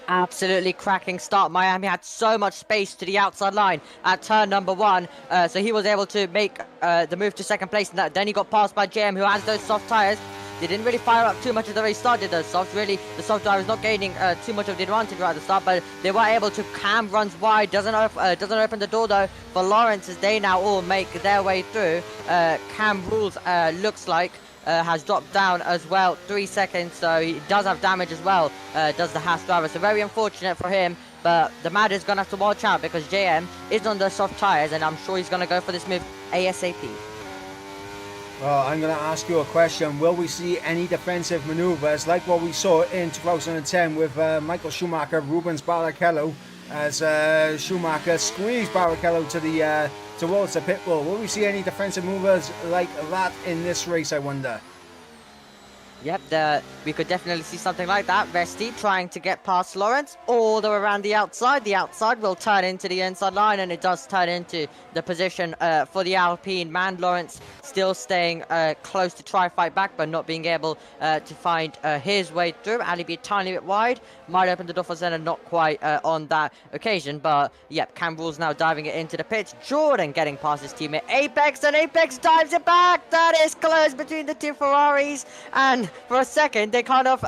Absolutely cracking start. Miami had so much space to the outside line at turn number 1, so he was able to make the move to 2nd place, and then he got passed by JM, who has those soft tires. They didn't really fire up too much as the race started, those softs. Really, the soft tire was not gaining too much of the advantage right at the start, but they were able to. Cam runs wide, doesn't open the door though for Lawrence as they now all make their way through. Cam Rules looks like has dropped down as well, 3 seconds, so he does have damage as well, does the Haas driver, so very unfortunate for him. But the Mad is going to have to watch out because JM is on the soft tires, and I'm sure he's going to go for this move ASAP. Well, I'm going to ask you a question. Will we see any defensive maneuvers like what we saw in 2010 with Michael Schumacher, Rubens Barrichello, as Schumacher squeezed Barrichello to the towards the pit wall? Will we see any defensive maneuvers like that in this race, I wonder? Yep, we could definitely see something like that. Vesti trying to get past Lawrence all the way around the outside. The outside will turn into the inside line, and it does turn into the position for the Alpine man. Lawrence still staying close to try fight back, but not being able to find his way through. Ali be a tiny bit wide. Might open the door for Senna, not quite on that occasion. But, yep, Cam Rules now diving it into the pits. Jordan getting past his teammate Apex, and Apex dives it back. That is close between the 2 Ferraris, and for a second they kind of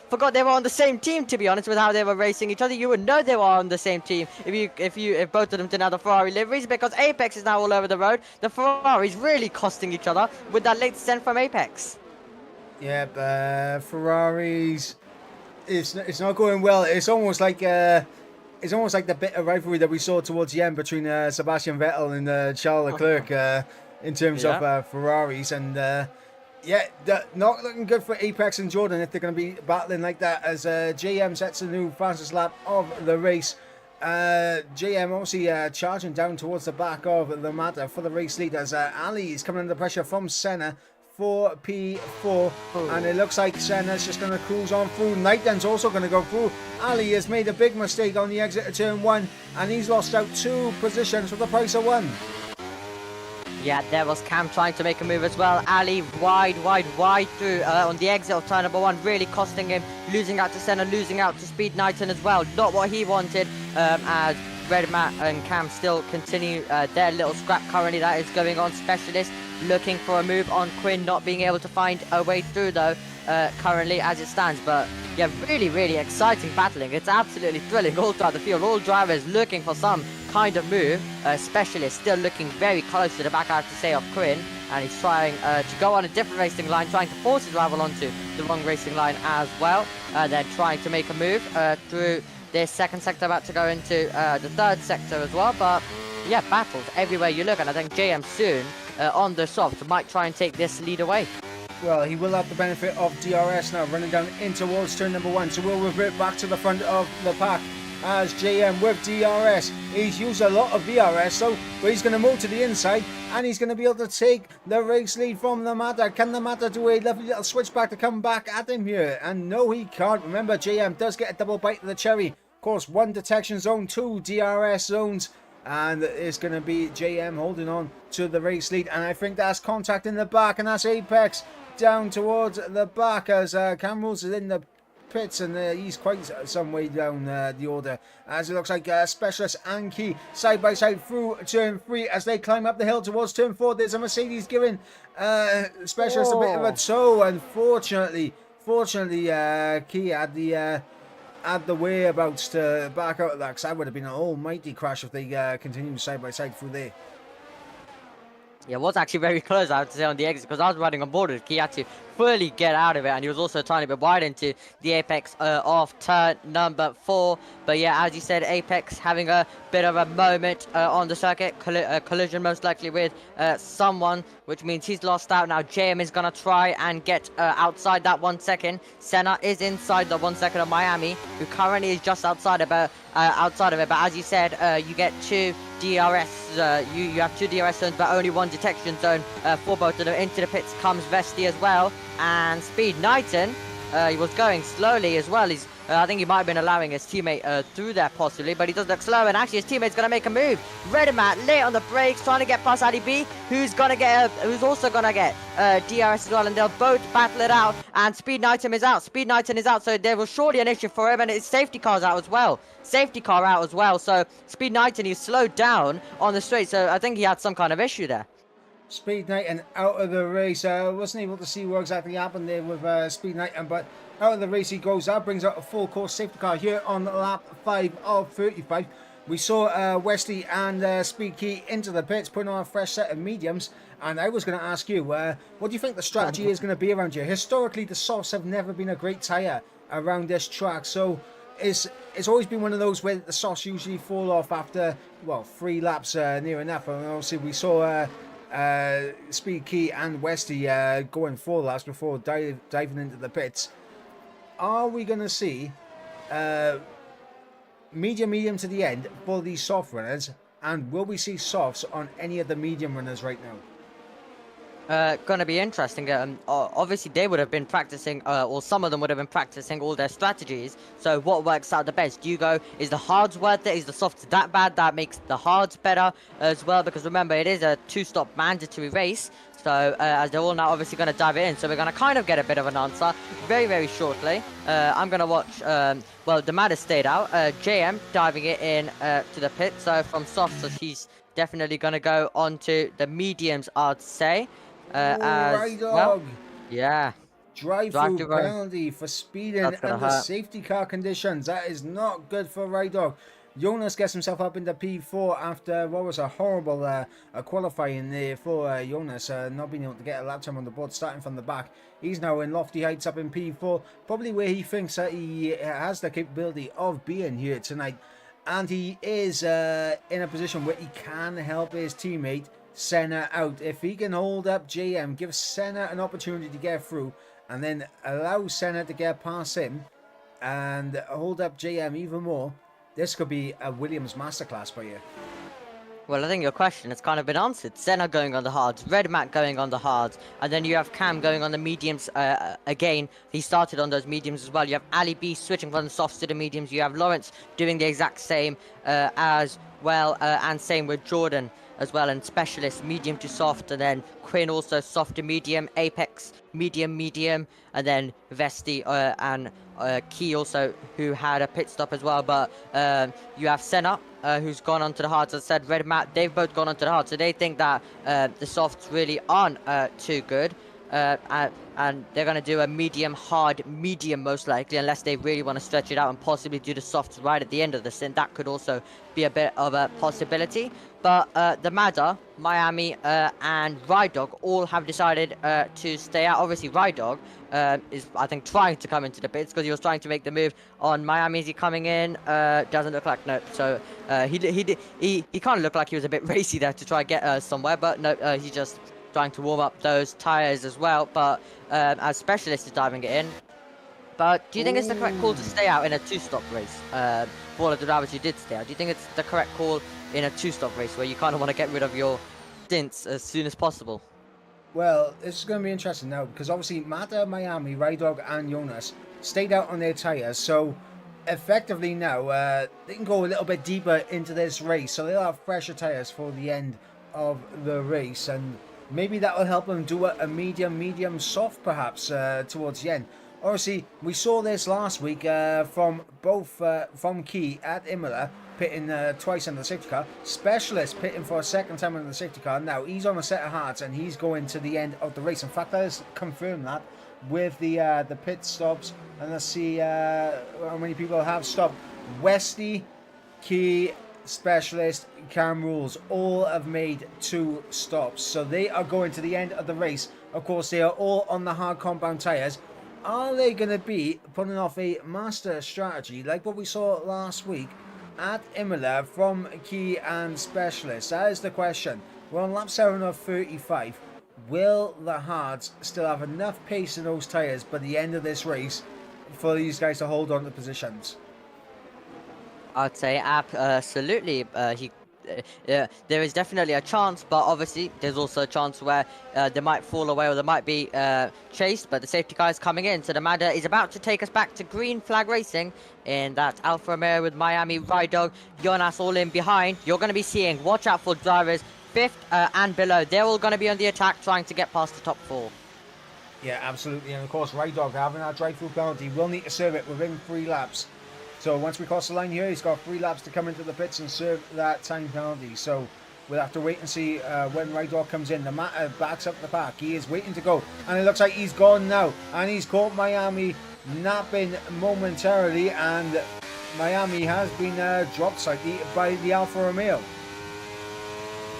forgot they were on the same team, to be honest, with how they were racing each other. You would know they were on the same team if both of them didn't have the Ferrari liveries, because Apex is now all over the road. The Ferraris really costing each other with that late descent from Apex. Yep, Ferraris, it's not going well. It's almost like the bit of rivalry that we saw towards the end between Sebastian Vettel and Charles Leclerc in terms of Ferraris, and yeah, not looking good for Apex and Jordan if they're going to be battling like that, as JM sets the new fastest lap of the race. JM obviously charging down towards the back of the matter for the race lead, as Ali is coming under pressure from Senna for P4, and it looks like Senna's just going to cruise on through. Knighton's also going to go through. Ali has made a big mistake on the exit of turn 1, and he's lost out 2 positions for the price of 1. Yeah, there was Cam trying to make a move as well. Ali wide through on the exit of turn number 1, really costing him, losing out to Senna, losing out to Speed Knighton as well. Not what he wanted, as Red Matt and Cam still continue their little scrap currently that is going on. Specialist looking for a move on Quinn, not being able to find a way through though currently as it stands. But yeah, really exciting battling. It's absolutely thrilling all throughout the field. All drivers looking for some kind of move. Specialist still looking very close to the back, I have to say, of Quinn, and he's trying to go on a different racing line, trying to force his rival onto the wrong racing line as well, then trying to make a move through this second sector, about to go into the third sector as well. But yeah, battles everywhere you look, and I think JM soon on the soft might try and take this lead away. Well, he will have the benefit of DRS now running down in towards turn number 1, so we'll revert back to the front of the pack as JM with DRS. He's used a lot of DRS, so but he's going to move to the inside and he's going to be able to take the race lead from the Mata. Can the Mata do a lovely little switchback to come back at him here? And no, he can't. Remember, JM does get a double bite of the cherry. Of course, 1 detection zone, 2 DRS zones. And it's going to be JM holding on to the race lead. And I think that's contact in the back. And that's Apex down towards the back as Cam Rules is in the pits. And he's quite some way down the order. As it looks like Specialist and Key side by side through turn 3 as they climb up the hill towards turn 4. There's a Mercedes giving Specialist a bit of a tow. Unfortunately, Key had the whereabouts to back out of that, because that would have been an almighty crash if they continued side by side through there. Yeah, it was actually very close, I have to say, on the exit, because I was riding on board with He had to fully get out of it, and he was also a tiny bit wide into the apex of turn number 4. But yeah, as you said, Apex having a bit of a moment on the circuit, collision most likely with someone, which means he's lost out. Now JM is going to try and get outside that 1 second. Senna is inside the 1 second of Miami, who currently is just outside of it. But as you said, you get 2 DRS, you have 2 DRS zones, but only 1 detection zone for both of them. Into the pits comes Vesti as well, and Speed Knighton, he was going slowly as well. I think he might have been allowing his teammate through there possibly, but he does look slow, and actually his teammate's going to make a move. Redemat late on the brakes, trying to get past Ali B, who's also going to get DRS as well, and they'll both battle it out, and Speed Knighton is out, so there was surely an issue for him, and his safety car's out as well. So Speed Knighton, he slowed down on the straight, so I think he had some kind of issue there. Speed Knighton out of the race. Wasn't able to see what exactly happened there with Speed Knighton, but out of the race he goes. That brings out a full course safety car here on lap 5 of 35. We saw Wesley and Speed Key into the pits, putting on a fresh set of mediums. And I was going to ask you, what do you think the strategy is going to be around here? Historically, the softs have never been a great tyre around this track, so it's always been one of those where the softs usually fall off after, well, 3 laps near enough. And obviously we saw Speed Key and Westy going 4 laps before diving into the pits. Are we going to see medium to the end for these soft runners, and will we see softs on any of the medium runners right now? Going to be interesting. Obviously they would have been practicing, or some of them would have been practicing all their strategies. So what works out the best? Do you go, is the hards worth it? Is the softs that bad? That makes the hards better as well, because remember, it is a 2-stop mandatory race. So as they're all now obviously going to dive in, so we're going to kind of get a bit of an answer very shortly. I'm going to watch, well, the Mad has stayed out. JM diving it in to the pit. So from softs, so he's definitely going to go on to the mediums, I'd say. Right, dog. Well, yeah. Drive-through penalty for speeding under hurt. safety car conditions. That is not good for Rydog. Jonas gets himself up into P4 after what was a horrible qualifying there for Jonas, not being able to get a lap time on the board, starting from the back. He's now in lofty heights up in P4, probably where he thinks that he has the capability of being here tonight. And he is in a position where he can help his teammate Senna out. If he can hold up JM, give Senna an opportunity to get through, and then allow Senna to get past him and hold up JM even more, this could be a Williams masterclass for you. Well, I think your question has kind of been answered. Senna going on the hards, Red Matt going on the hards, and then you have Cam going on the mediums again. He started on those mediums as well. You have Ali B switching from the softs to the mediums. You have Lawrence doing the exact same as well, and same with Jordan as well, and Specialist medium to soft, and then Quinn also soft to medium, Apex medium, and then Vesti and Key also, who had a pit stop as well. But you have Senna who's gone onto the hards. As I said, Red Matt, they've both gone onto the hards, so they think that the softs really aren't too good. and they're going to do a medium, hard, medium most likely, unless they really want to stretch it out and possibly do the softs right at the end of the stint. That could also be a bit of a possibility. But the Madder, Miami, and Ride Dog all have decided to stay out. Obviously, Ride Dog is, I think, trying to come into the pits because he was trying to make the move on Miami. Is he coming in? Doesn't look like, no. So he kind of looked like he was a bit racy there to try and get somewhere, but no, he's just trying to warm up those tires as well. But as Specialist is diving it in. But do you think it's the correct call to stay out in a two-stop race? For all of the drivers who did stay out, do you think it's the correct call in a two-stop race where you kind of want to get rid of your stints as soon as possible? Well, this is going to be interesting now because obviously Mata, Miami, Ride Dog and Jonas stayed out on their tyres. So effectively now they can go a little bit deeper into this race. So they'll have fresher tyres for the end of the race. And maybe that will help them do a medium soft perhaps towards the end. Obviously, we saw this last week from Key at Imola, pitting twice in the safety car. Specialist pitting for a second time in the safety car. Now, he's on a set of hards and he's going to the end of the race. In fact, let's confirm that with the pit stops. And let's see how many people have stopped. Westy, Key, Specialist, Cam Rules all have made 2 stops. So they are going to the end of the race. Of course, they are all on the hard compound tyres. Are they going to be putting off a master strategy like what we saw last week at Imola from Key and Specialist? That is the question. We're on lap 7 of 35. Will the hards still have enough pace in those tyres by the end of this race for these guys to hold on to positions? I'd say absolutely. There is definitely a chance, but obviously there's also a chance where they might fall away or they might be chased, but the safety car is coming in. So the Madder is about to take us back to green flag racing in that Alfa Romeo with Miami, Ride Dog, Jonas all in behind. You're going to be seeing, watch out for drivers 5th and below. They're all going to be on the attack trying to get past the top 4. Yeah, absolutely. And of course, Ride Dog having that drive-through penalty will need to serve it within 3 laps. So once we cross the line here, he's got 3 laps to come into the pits and serve that time penalty. So we'll have to wait and see when Ride Dog comes in. The Matter backs up the pack. He is waiting to go. And it looks like he's gone now. And he's caught Miami napping momentarily. And Miami has been dropped slightly by the Alfa Romeo.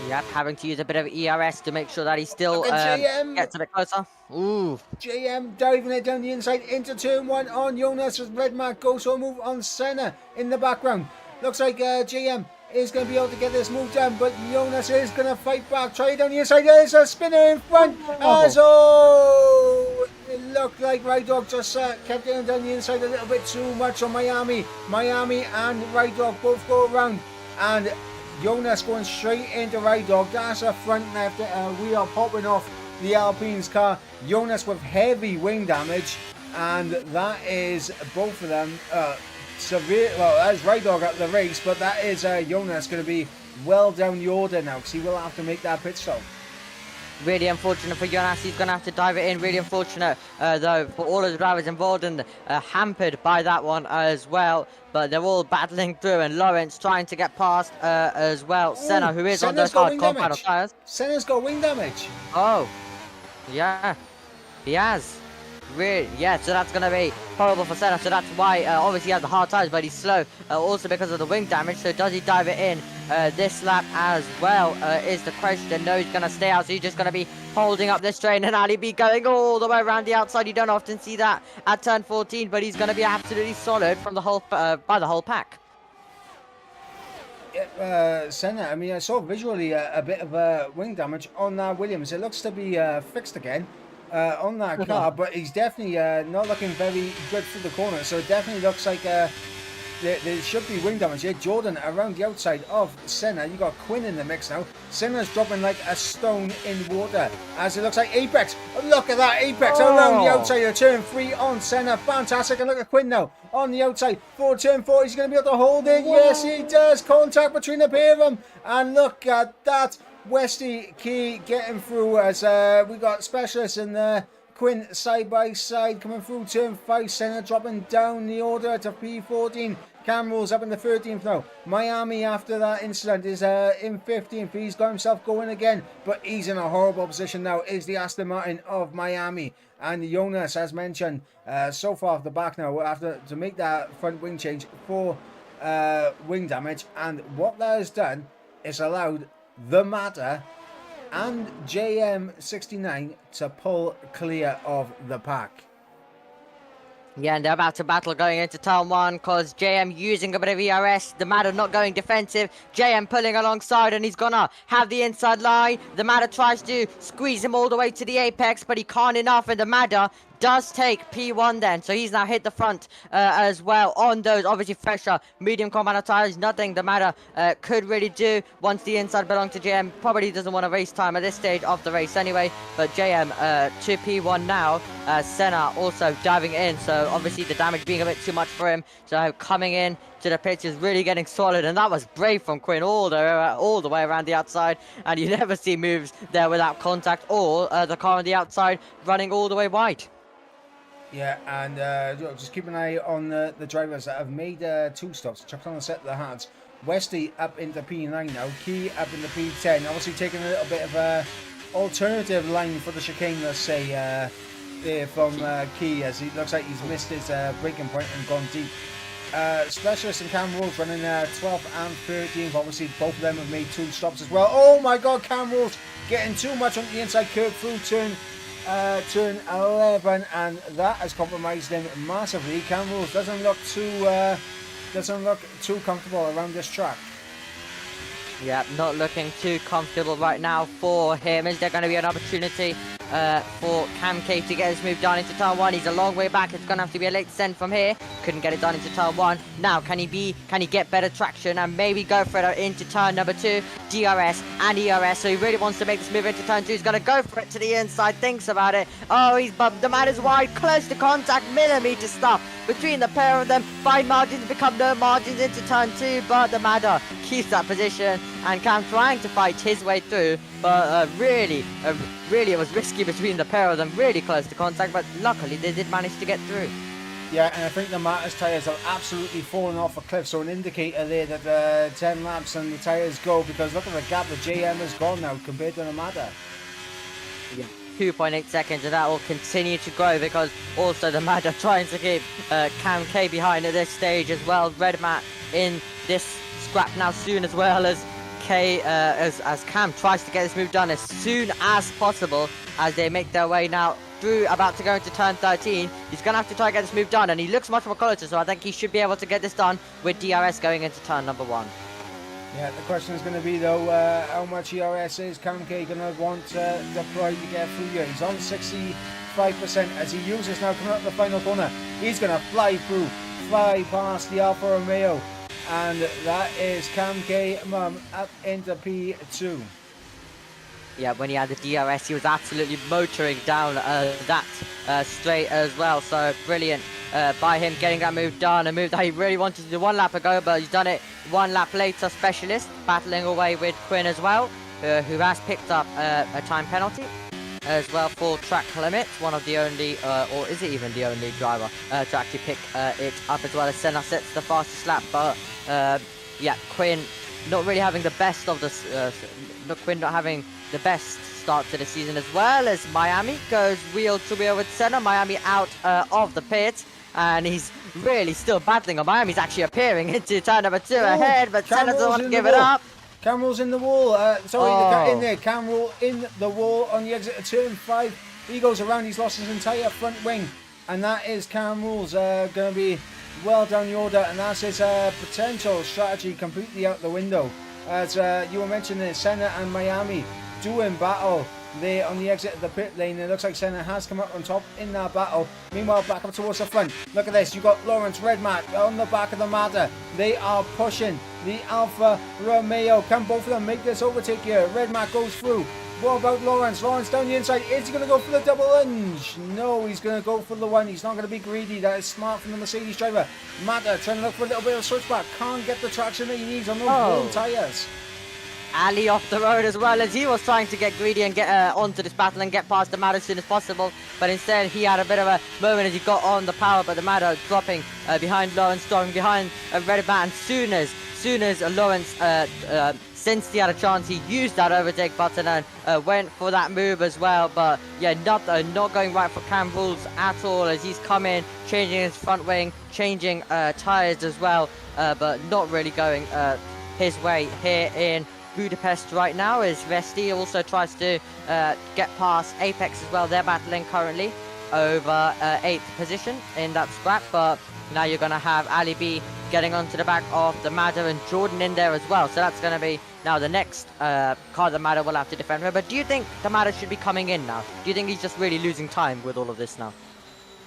Yep, having to use a bit of ERS to make sure that he still gets a bit closer. Ooh. JM diving it down the inside into turn 1 on Jonas as Red Mark goes for a move on Senna in the background. Looks like JM is going to be able to get this move done, but Jonas is going to fight back. Try it down the inside. There's a spinner in front. It looked like Ride Dog just kept it down the inside a little bit too much on Miami. Miami and Ride Dog both go around. And Jonas going straight into Ride Dog. That's a front left wheel popping off the Alpine's car. Jonas with heavy wing damage, and that is both of them severe. Well, that's Ride Dog at the race, but that is Jonas going to be well down the order now because he will have to make that pit stop. Really unfortunate for Jonas. He's going to have to dive it in. Really unfortunate, though, for all of the drivers involved and hampered by that one as well. But they're all battling through, and Lawrence trying to get past as well. Senna, who is on those hard compound tyres. Senna's got wing damage. Oh, yeah, he has. Really, yeah, so that's going to be horrible for Senna. So that's why, obviously, he has the hard tyres, but he's slow. Also because of the wing damage. So does he dive it in this lap as well is the question. No, he's going to stay out. So he's just going to be holding up this train. And Ali be going all the way around the outside. You don't often see that at turn 14. But he's going to be absolutely solid from the whole by the whole pack. Senna, I mean, I saw visually a bit of wing damage on Williams. It looks to be fixed again. On that car, but he's definitely not looking very good through the corner, so it definitely looks like there should be wing damage here. Jordan around the outside of Senna. You got Quinn in the mix now. Senna's dropping like a stone in water as it looks like Apex. Look at that Apex around the outside of turn 3 on Senna. Fantastic. And look at Quinn now on the outside for turn 4. He's going to be able to hold it. Whoa. Yes, he does. Contact between the pair of them, and look at that. Westy Key getting through as we got Specialist and Quinn side by side coming through turn 5. Senna dropping down the order to P14. Cam Rules up in the 13th now. Miami, after that incident, is in 15th. He's got himself going again, but he's in a horrible position now. Is the Aston Martin of Miami. And Jonas, as mentioned, so far off the back now, after to make that front wing change for wing damage. And what that has done is allowed the Matter and JM69 to pull clear of the pack. Yeah, and they're about to battle going into turn 1 because JM using a bit of ERS. The Matter not going defensive. JM pulling alongside and he's gonna have the inside line. The Matter tries to squeeze him all the way to the apex, but he can't enough, and the Matter does take P1 then. So he's now hit the front as well on those. Obviously fresher medium combat tires. Nothing the Matter could really do once the inside belonged to JM. Probably doesn't want to race time at this stage of the race anyway. But JM to P1 now. Senna also diving in. So obviously the damage being a bit too much for him. So coming in to the pitch is really getting solid, and that was brave from Quinn all the way around the outside. And you never see moves there without contact or the car on the outside running all the way wide. Yeah, and just keep an eye on the drivers that have made 2 stops. Chucked on the set of the hands. Westy up into P9 now. Key up into P10. Obviously taking a little bit of a alternative line for the chicane, let's say, there from Key, as he looks like he's missed his braking point and gone deep. Specialist and Cam Rules running 12th and 13th. Obviously both of them have made 2 stops as well. Oh my god, Cam Rules getting too much on the inside curve through turn 11, and that has compromised him massively. Cam Rules doesn't look too comfortable around this track. Yeah, not looking too comfortable right now for him. Is there going to be an opportunity for Cam K to get his move done into turn 1? He's a long way back. It's going to have to be a late send from here. Couldn't get it done into turn 1. Now, can he get better traction and maybe go for it into turn number 2? DRS and ERS. So he really wants to make this move into turn 2. He's going to go for it to the inside. Thinks about it. Oh, he's bumped. The man is wide. Close to contact. Millimeter stuff between the pair of them. Fine margins become no margins into turn 2. But the Matter keeps that position. And Cam trying to fight his way through, but really it was risky between the pair of them, really close to contact, but luckily they did manage to get through. Yeah, and I think the Matter's tyres have absolutely fallen off a cliff, so an indicator there that 10 laps and the tyres go, because look at the gap that JM has gone now compared to the Matter. Yeah. 2.8 seconds, and that will continue to grow because also the Matter trying to keep Cam K behind at this stage as well. Red Mat in this scrap now soon, as well as K as Cam tries to get this move done as soon as possible as they make their way now through, about to go into turn 13. He's going to have to try to get this move done, and he looks much more closer, so I think he should be able to get this done with DRS going into turn number 1. Yeah, the question is going to be though, how much ERS is Cam K going to want deploy to get through here? He's on 65% as he uses now coming up the final corner. He's going to fly through, fly past the Alfa Romeo. And that is Cam K up into P2. Yeah, when he had the DRS, he was absolutely motoring down that straight as well. So brilliant by him getting that move done, a move that he really wanted to do 1 lap ago, but he's done it 1 lap later. Specialist battling away with Quinn as well, who has picked up a time penalty as well for track limits. One of the only, or is it even the only driver to actually pick it up, as well as Senna sets the fastest lap. But yeah, Quinn not really having the best of the Quinn not having the best start to the season, as well as Miami goes wheel to wheel with Senna. Miami out of the pit, and he's really still battling on. Miami's actually appearing into turn number 2 ahead, but Senna doesn't want to give it up. Cam Rules in the wall. In there. Cam Rule in the wall on the exit of turn 5. He goes around. He's lost his entire front wing, and that is Cam Rules going to be well down the order, and that's his potential strategy completely out the window. As you were mentioning, Senna and Miami doing battle there on the exit of the pit lane. It looks like Senna has come up on top in that battle. Meanwhile, back up towards the front. Look at this. You've got Lawrence, Redmat on the back of the Matter. They are pushing the Alfa Romeo. Can both of them make this overtake here? Redmat goes through. What about Lawrence? Lawrence down the inside. Is he going to go for the double lunge? No, he's going to go for the 1. He's not going to be greedy. That is smart from the Mercedes driver. Matter trying to look for a little bit of switchback. Can't get the traction that he needs on those blown tyres. Ali off the road as well, as he was trying to get greedy and get onto this battle and get past the Mad as soon as possible, but instead he had a bit of a moment as he got on the power, but the Mad dropping behind Lawrence, dropping behind Red Man. Soon as Lawrence since he had a chance, he used that overtake button and went for that move as well. But yeah, not going right for Cam Rules at all, as he's come in, changing his front wing, changing tyres as well, but not really going his way here in Budapest right now, as Vesti also tries to get past Apex as well. They're battling currently over 8th position in that scrap, but now you're going to have Ali B getting onto the back of the Madder and Jordan in there as well. So that's going to be now the next car the Madder will have to defend with. But do you think the Madder should be coming in now? Do you think he's just really losing time with all of this now?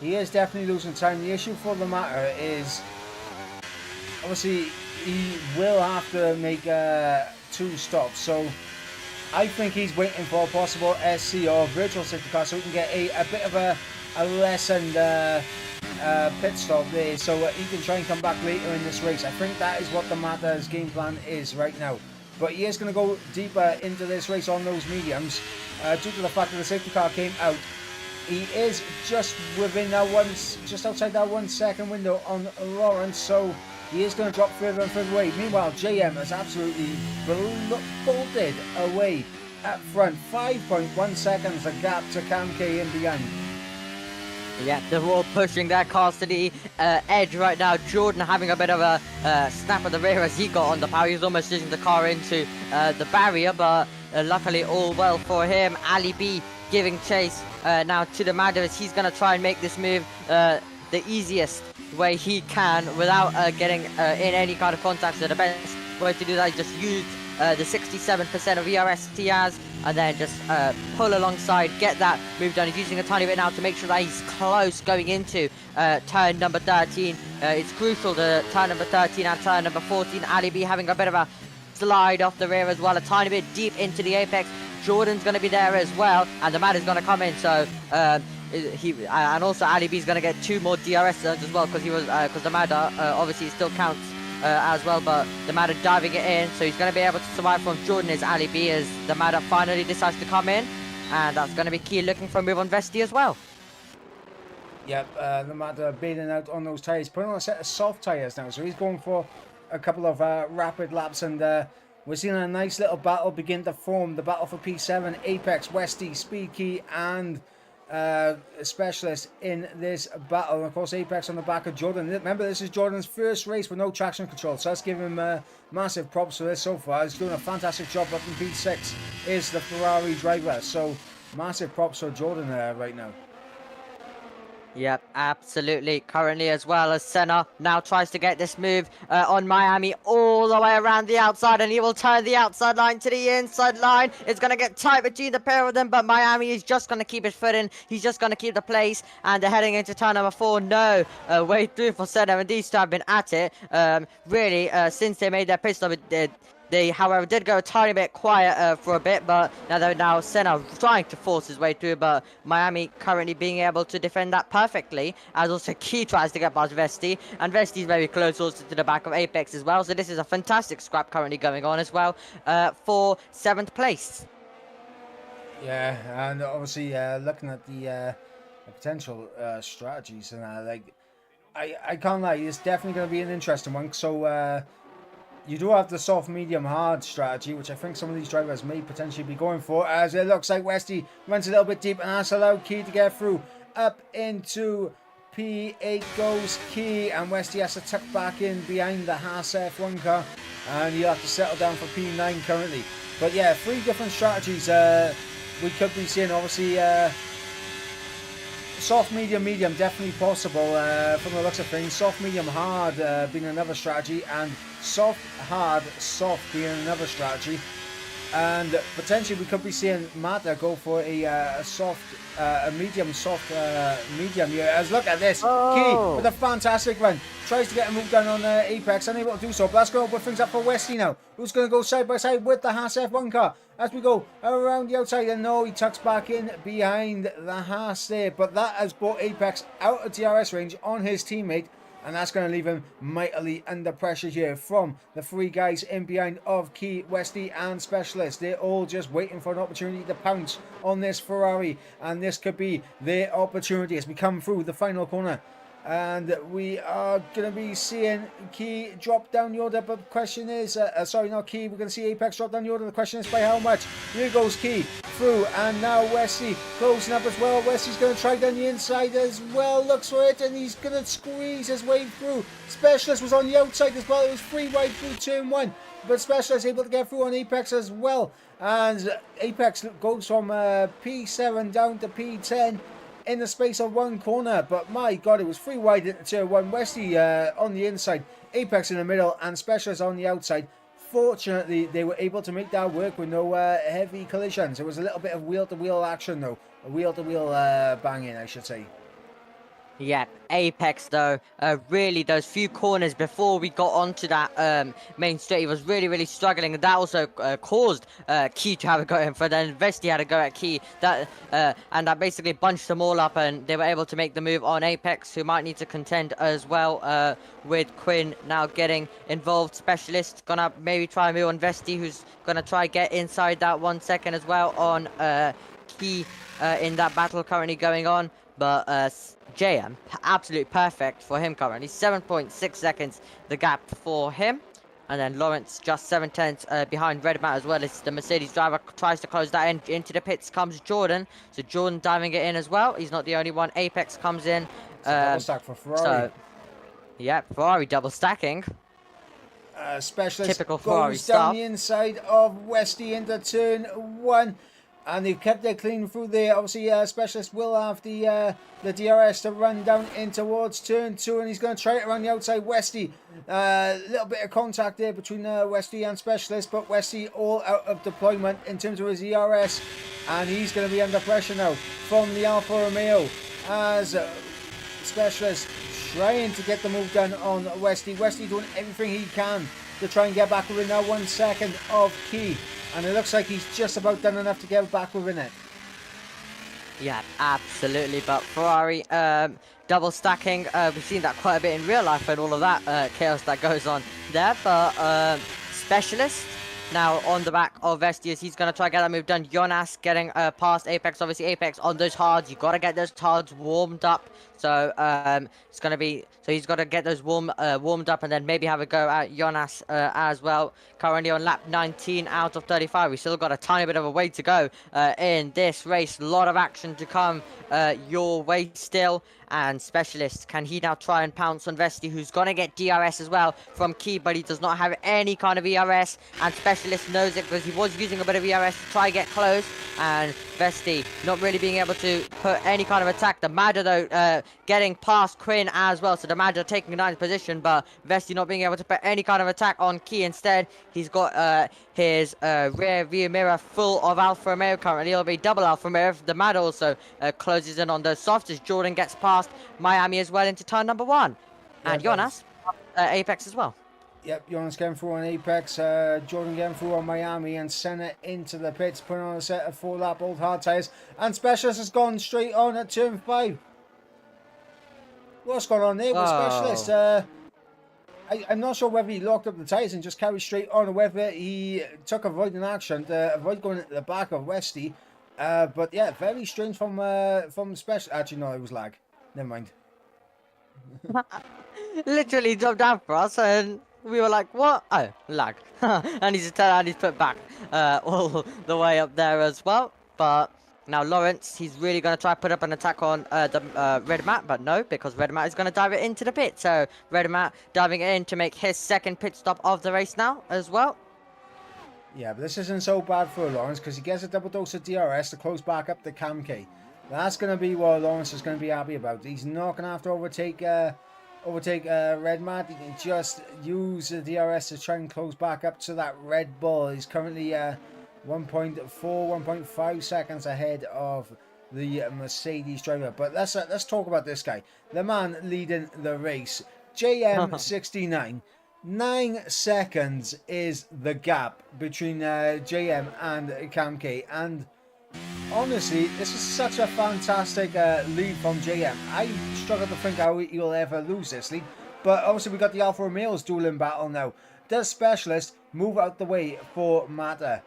He is definitely losing time. The issue for the Madder is, obviously, he will have to make 2 stops. So I think he's waiting for a possible SC or virtual safety car so he can get a bit of a lessened pit stop there, so he can try and come back later in this race. I think that is what the Madder's game plan is right now. But he is going to go deeper into this race on those mediums due to the fact that the safety car came out. He is just within that just outside that 1 second window on Lawrence, so he is going to drop further and further away. Meanwhile, JM has absolutely bolted away at front. 5.1 seconds a gap to Cam K in behind. Yeah, they're all pushing their cars to the edge right now. Jordan having a bit of a snap at the rear as he got on the power. He was almost using the car into the barrier, but luckily all well for him. Ali B giving chase now to the Madder as he's going to try and make this move the easiest way he can without getting in any kind of contact. So the best way to do that is just use the 67% of ERT he has, and then just pull alongside, get that move done. He's using a tiny bit now to make sure that he's close going into turn number 13. It's crucial to turn number 13 and turn number 14. Ali B having a bit of a slide off the rear as well, a tiny bit deep into the apex. Jordan's going to be there as well, and the man is going to come in, so and also Ali B's going to get 2 more DRS zones as well, because the Madder obviously still counts as well, but the Madder diving it in, so he's going to be able to survive from Jordan as Ali B, as the Madder finally decides to come in, and that's going to be key, looking for a move on Vesti as well. Yep, the Madder bailing out on those tyres, putting on a set of soft tyres now, so he's going for a couple of rapid laps, and we're seeing a nice little battle begin to form. The battle for P7, Apex, Westy, Speed Key, and Specialist in this battle. And of course, Apex on the back of Jordan. Remember, this is Jordan's first race with no traction control, so let's give him massive props for this so far. He's doing a fantastic job up in P6, is the Ferrari driver, so massive props for Jordan right now. Yep, absolutely. Currently, as well as Senna now tries to get this move on Miami all the way around the outside, and he will turn the outside line to the inside line. It's going to get tight between the pair of them, but Miami is just going to keep his foot in. He's just going to keep the place, and they're heading into turn number 4. No way through for Senna, and these two have been at it really since they made their pit stop. They, however, did go a tiny bit quiet for a bit, but now Senna trying to force his way through, but Miami currently being able to defend that perfectly, as also Key tries to get past Vesti, and Vesti's very close also to the back of Apex as well, so this is a fantastic scrap currently going on as well for 7th place. Yeah, and obviously looking at the potential strategies, and I can't lie, it's definitely going to be an interesting one, so you do have the soft, medium, hard strategy, which I think some of these drivers may potentially be going for, as it looks like Westy runs a little bit deep and has allowed Key to get through. Up into P8 goes Key, and Westy has to tuck back in behind the Haas F1 car, and he'll have to settle down for P9 currently. But yeah, 3 different strategies we could be seeing. Obviously, soft, medium, medium, definitely possible from the looks of things. Soft, medium, hard being another strategy, and soft, hard, soft being another strategy. And potentially we could be seeing Mata go for a soft, a medium, soft, medium here. As look at this, Key with a fantastic run. Tries to get a move down on Apex, unable to do so. But that's going to put things up for Westy now, who's going to go side by side with the Haas F1 car. As we go around the outside, and no, he tucks back in behind the Haas there. But that has brought Apex out of DRS range on his teammate, and that's going to leave him mightily under pressure here from the three guys in behind of Key, Westy and Specialist. They're all just waiting for an opportunity to pounce on this Ferrari, and this could be their opportunity as we come through the final corner. And we are going to be seeing Key drop down the order, but the question is, sorry, not Key, we're going to see Apex drop down the order. The question is by how much? Here goes Key through, and now Wesley closing up as well. Wesley's going to try down the inside as well, looks for it, and he's going to squeeze his way through. Specialist was on the outside as well, it was free wide through turn 1, but Specialist able to get through on Apex as well. And Apex goes from P7 down to P10. In the space of one corner, but my god, it was free wide into turn 1. Wesley on the inside, Apex in the middle, and Specialist on the outside. Fortunately, they were able to make that work with no heavy collisions. It was a little bit of wheel-to-wheel action, though. A wheel-to-wheel banging, I should say. Yeah, Apex though, really those few corners before we got onto that main straight, he was really struggling, and that also caused Key to have a go in front, and Vesti had a go at Key, and that basically bunched them all up, and they were able to make the move on Apex, who might need to contend as well, with Quinn now getting involved. Specialist gonna maybe try a move on Vesti, who's gonna try get inside that 1 second as well on Key in that battle currently going on, but JM, absolutely perfect for him currently. 7.6 seconds the gap for him. And then Lawrence just 7/10 behind Red Matt as well as the Mercedes driver tries to close that in. Into the pits comes Jordan. So Jordan diving it in as well. He's not the only one. Apex comes in. Double stack for Ferrari. So, yeah, Ferrari double stacking. Specialist Typical Ferrari goes down stuff. the inside of Westy into turn 1. And they've kept it clean through there. Obviously, Specialist will have the DRS to run down in towards turn 2. And he's going to try it around the outside. Westy, a little bit of contact there between Westy and Specialist. But Westy all out of deployment in terms of his ERS. And he's going to be under pressure now from the Alfa Romeo. As Specialist trying to get the move done on Westy. Westy doing everything he can to try and get back within now 1 second of Key. And it looks like he's just about done enough to get back within it. Yeah, absolutely. But Ferrari double stacking, we've seen that quite a bit in real life and all of that chaos that goes on there. But Specialist now on the back of Vestius, he's going to try to get that move done. Jonas getting past Apex. Obviously, Apex on those hards. You got to get those hards warmed up. So it's going to be, so he's got to get those warmed up and then maybe have a go at Jonas as well. Currently on lap 19 out of 35. We still got a tiny bit of a way to go in this race. A lot of action to come your way still. And Specialist, can he now try and pounce on Vesti, who's going to get DRS as well from Key, but he does not have any kind of ERS, and Specialist knows it because he was using a bit of ERS to try and get close, and Vesti not really being able to put any kind of attack. The Madder though getting past Quinn as well, so the Madder taking 9th position, but Vesti not being able to put any kind of attack on Key. Instead, he's got his rear view mirror full of Alfa Romeo currently. It'll be double Alfa Romeo. The Madder also closes in on those softs as Jordan gets past Miami as well into turn number 1. And Jonas, Apex as well. Yep, Jonas getting through on Apex, Jordan getting through on Miami, and Senna into the pits, putting on a set of 4-lap old hard tyres. And Specialist has gone straight on at turn 5. What's going on there with Specialist? I'm not sure whether he locked up the tyres and just carried straight on, or whether he took avoiding action to avoid going into the back of Westy. But yeah, very strange from Special. Actually, no, it was lag. Never mind. Literally dropped down for us, and we were like, "What? Oh, lag!" And he's put back all the way up there as well. But now Lawrence, he's really going to try to put up an attack on the Red Mat, but no, because Red Mat is going to dive it into the pit. So Red Mat diving in to make his second pit stop of the race now as well. Yeah, but this isn't so bad for Lawrence because he gets a double dose of DRS to close back up the Cam K. That's going to be what Lawrence is going to be happy about. He's not going to have to overtake Red Mat. He can just use the DRS to try and close back up to that Red Bull. He's currently 1.5 seconds ahead of the Mercedes driver. But let's talk about this guy, the man leading the race, JM69. 9 seconds is the gap between JM and Cam K, and honestly, this is such a fantastic lead from JM. I struggle to think how he will ever lose this lead. But obviously we got the Alfa Romeo's dueling battle now. Does Specialist move out the way for Mata?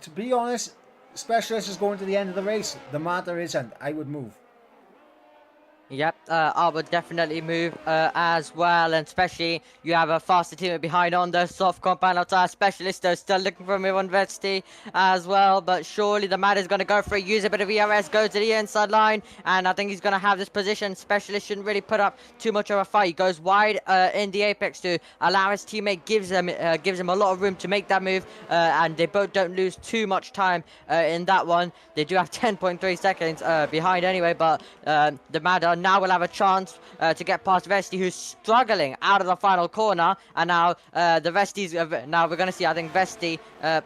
To be honest, Specialist is going to the end of the race. The Mata isn't. I would move. Yep, I would definitely move as well, and especially you have a faster team behind on the soft compound tire specialist. They're still looking for move on Vesti as well, but surely the man is going to go for it, use a bit of ERS, go to the inside line, and I think he's going to have this position. Specialist shouldn't really put up too much of a fight. He goes wide in the apex to allow his teammate, gives him a lot of room to make that move, and they both don't lose too much time in that one. They do have 10.3 seconds behind anyway, but the Mada now will have a chance to get past Vesti, who's struggling out of the final corner, and now the Vesti's now we're gonna see, I think Vesti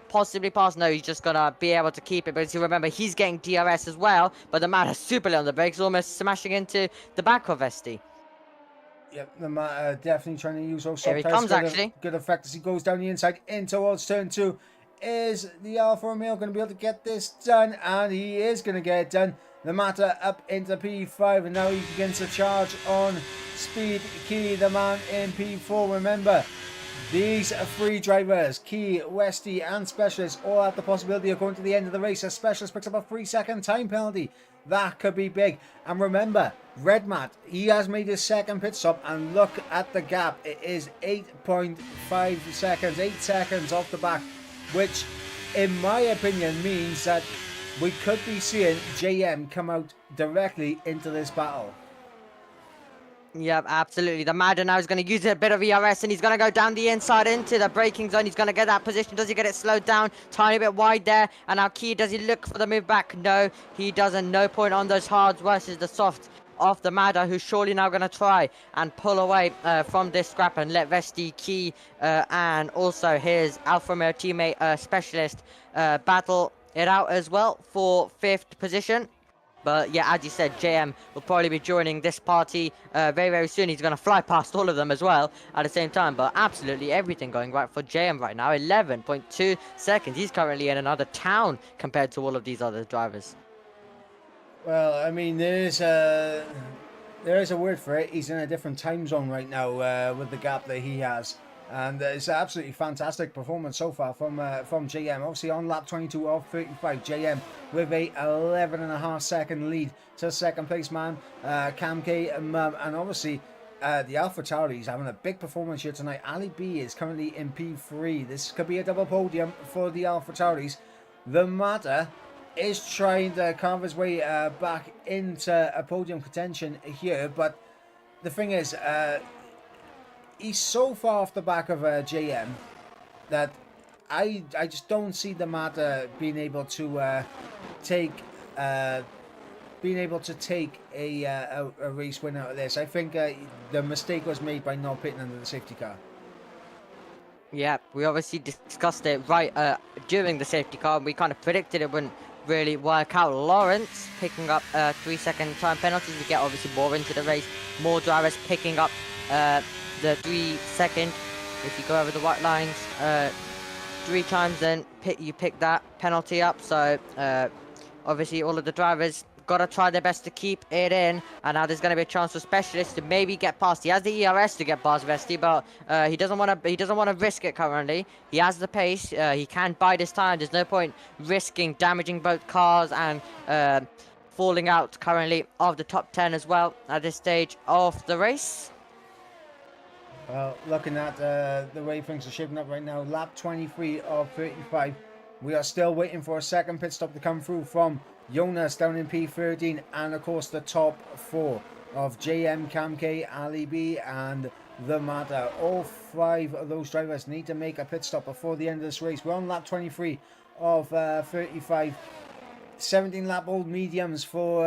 possibly pass. No, he's just gonna be able to keep it, because you remember he's getting DRS as well, but the man has super late on the brakes, almost smashing into the back of Vesti. Yep, the man definitely trying to use those Here he comes, actually. Good effect as he goes down the inside in towards turn 2. Is the Alfa Romeo going to be able to get this done? And he is going to get it done. The Mata up into P5, and now he begins to charge on speed. Key, the man in P4. Remember, these three drivers, Key, Westy and Specialist, all have the possibility of going to the end of the race. A Specialist picks up a 3-second time penalty. That could be big. And remember, Red Matt, he has made his second pit stop, and look at the gap. It is 8.5 seconds, 8 seconds off the back, which in my opinion means that we could be seeing JM come out directly into this battle. Yep, absolutely. The Madden now is going to use a bit of ERS, and he's going to go down the inside into the braking zone. He's going to get that position. Does he get it slowed down? Tiny bit wide there. And now Key, does he look for the move back? No, he doesn't. No point on those hards versus the soft of the Mada, who's surely now going to try and pull away from this scrap and let Vesti, Key, and also his Alfa Romeo teammate Specialist battle it out as well for 5th position. But yeah, as you said, JM will probably be joining this party very, very soon. He's going to fly past all of them as well at the same time. But absolutely everything going right for JM right now. 11.2 seconds. He's currently in another town compared to all of these other drivers. Well, I mean, there is a word for it. He's in a different time zone right now with the gap that he has. And it's an absolutely fantastic performance so far from JM. Obviously on lap 22 of 35, JM with a 11.5 second lead to second place man, Cam K and obviously the Alpha Tauri is having a big performance here tonight. Ali B is currently in P3. This could be a double podium for the Alpha Tauris. The Mata is trying to carve his way back into a podium contention here, but the thing is, he's so far off the back of JM that I just don't see the Mata being able to take a race win out of this. I think the mistake was made by not pitting under the safety car. Yeah, we obviously discussed it right during the safety car, and we kind of predicted it wouldn't really work out. Lawrence picking up 3-second time penalties. We get obviously more into the race, more drivers picking up the 3-second. If you go over the white lines 3 times, then you pick that penalty up. So obviously all of the drivers gotta try their best to keep it in, and now there's gonna be a chance for Specialist to maybe get past. He has the ERS to get past Vesti, but he doesn't want to risk it currently. He has the pace. He can bide his time. There's no point risking damaging both cars and falling out currently of the top 10 as well at this stage of the race. Well, looking at the way things are shaping up right now, lap 23 of 35, we are still waiting for a second pit stop to come through from Jonas down in P13, and of course the top 4 of JM, Cam K, Ali B and the Mata. All 5 of those drivers need to make a pit stop before the end of this race. We're on lap 23 of 35. 17 lap old mediums for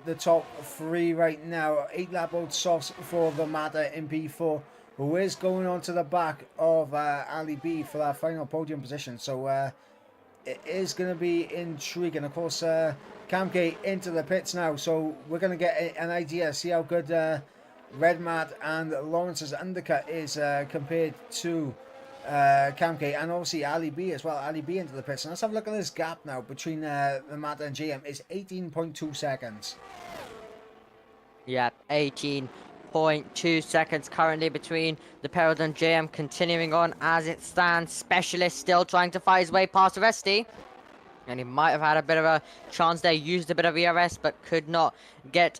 the top 3 right now. 8 lap old softs for the Mata in P4, who is going on to the back of Ali B for that final podium position. So it is going to be intriguing. Of course, Cam K into the pits now, so we're going to get an idea, see how good Red Matt and Lawrence's undercut is compared to Cam K, and obviously Ali B as well. Ali B into the pits. And let's have a look at this gap now between the Matt and JM. It's 18.2 seconds. Yeah, 18 0.2 seconds currently between the Peril and JM. Continuing on as it stands. Specialist still trying to fight his way past Vesti. And he might have had a bit of a chance there, used a bit of ERS, but could not get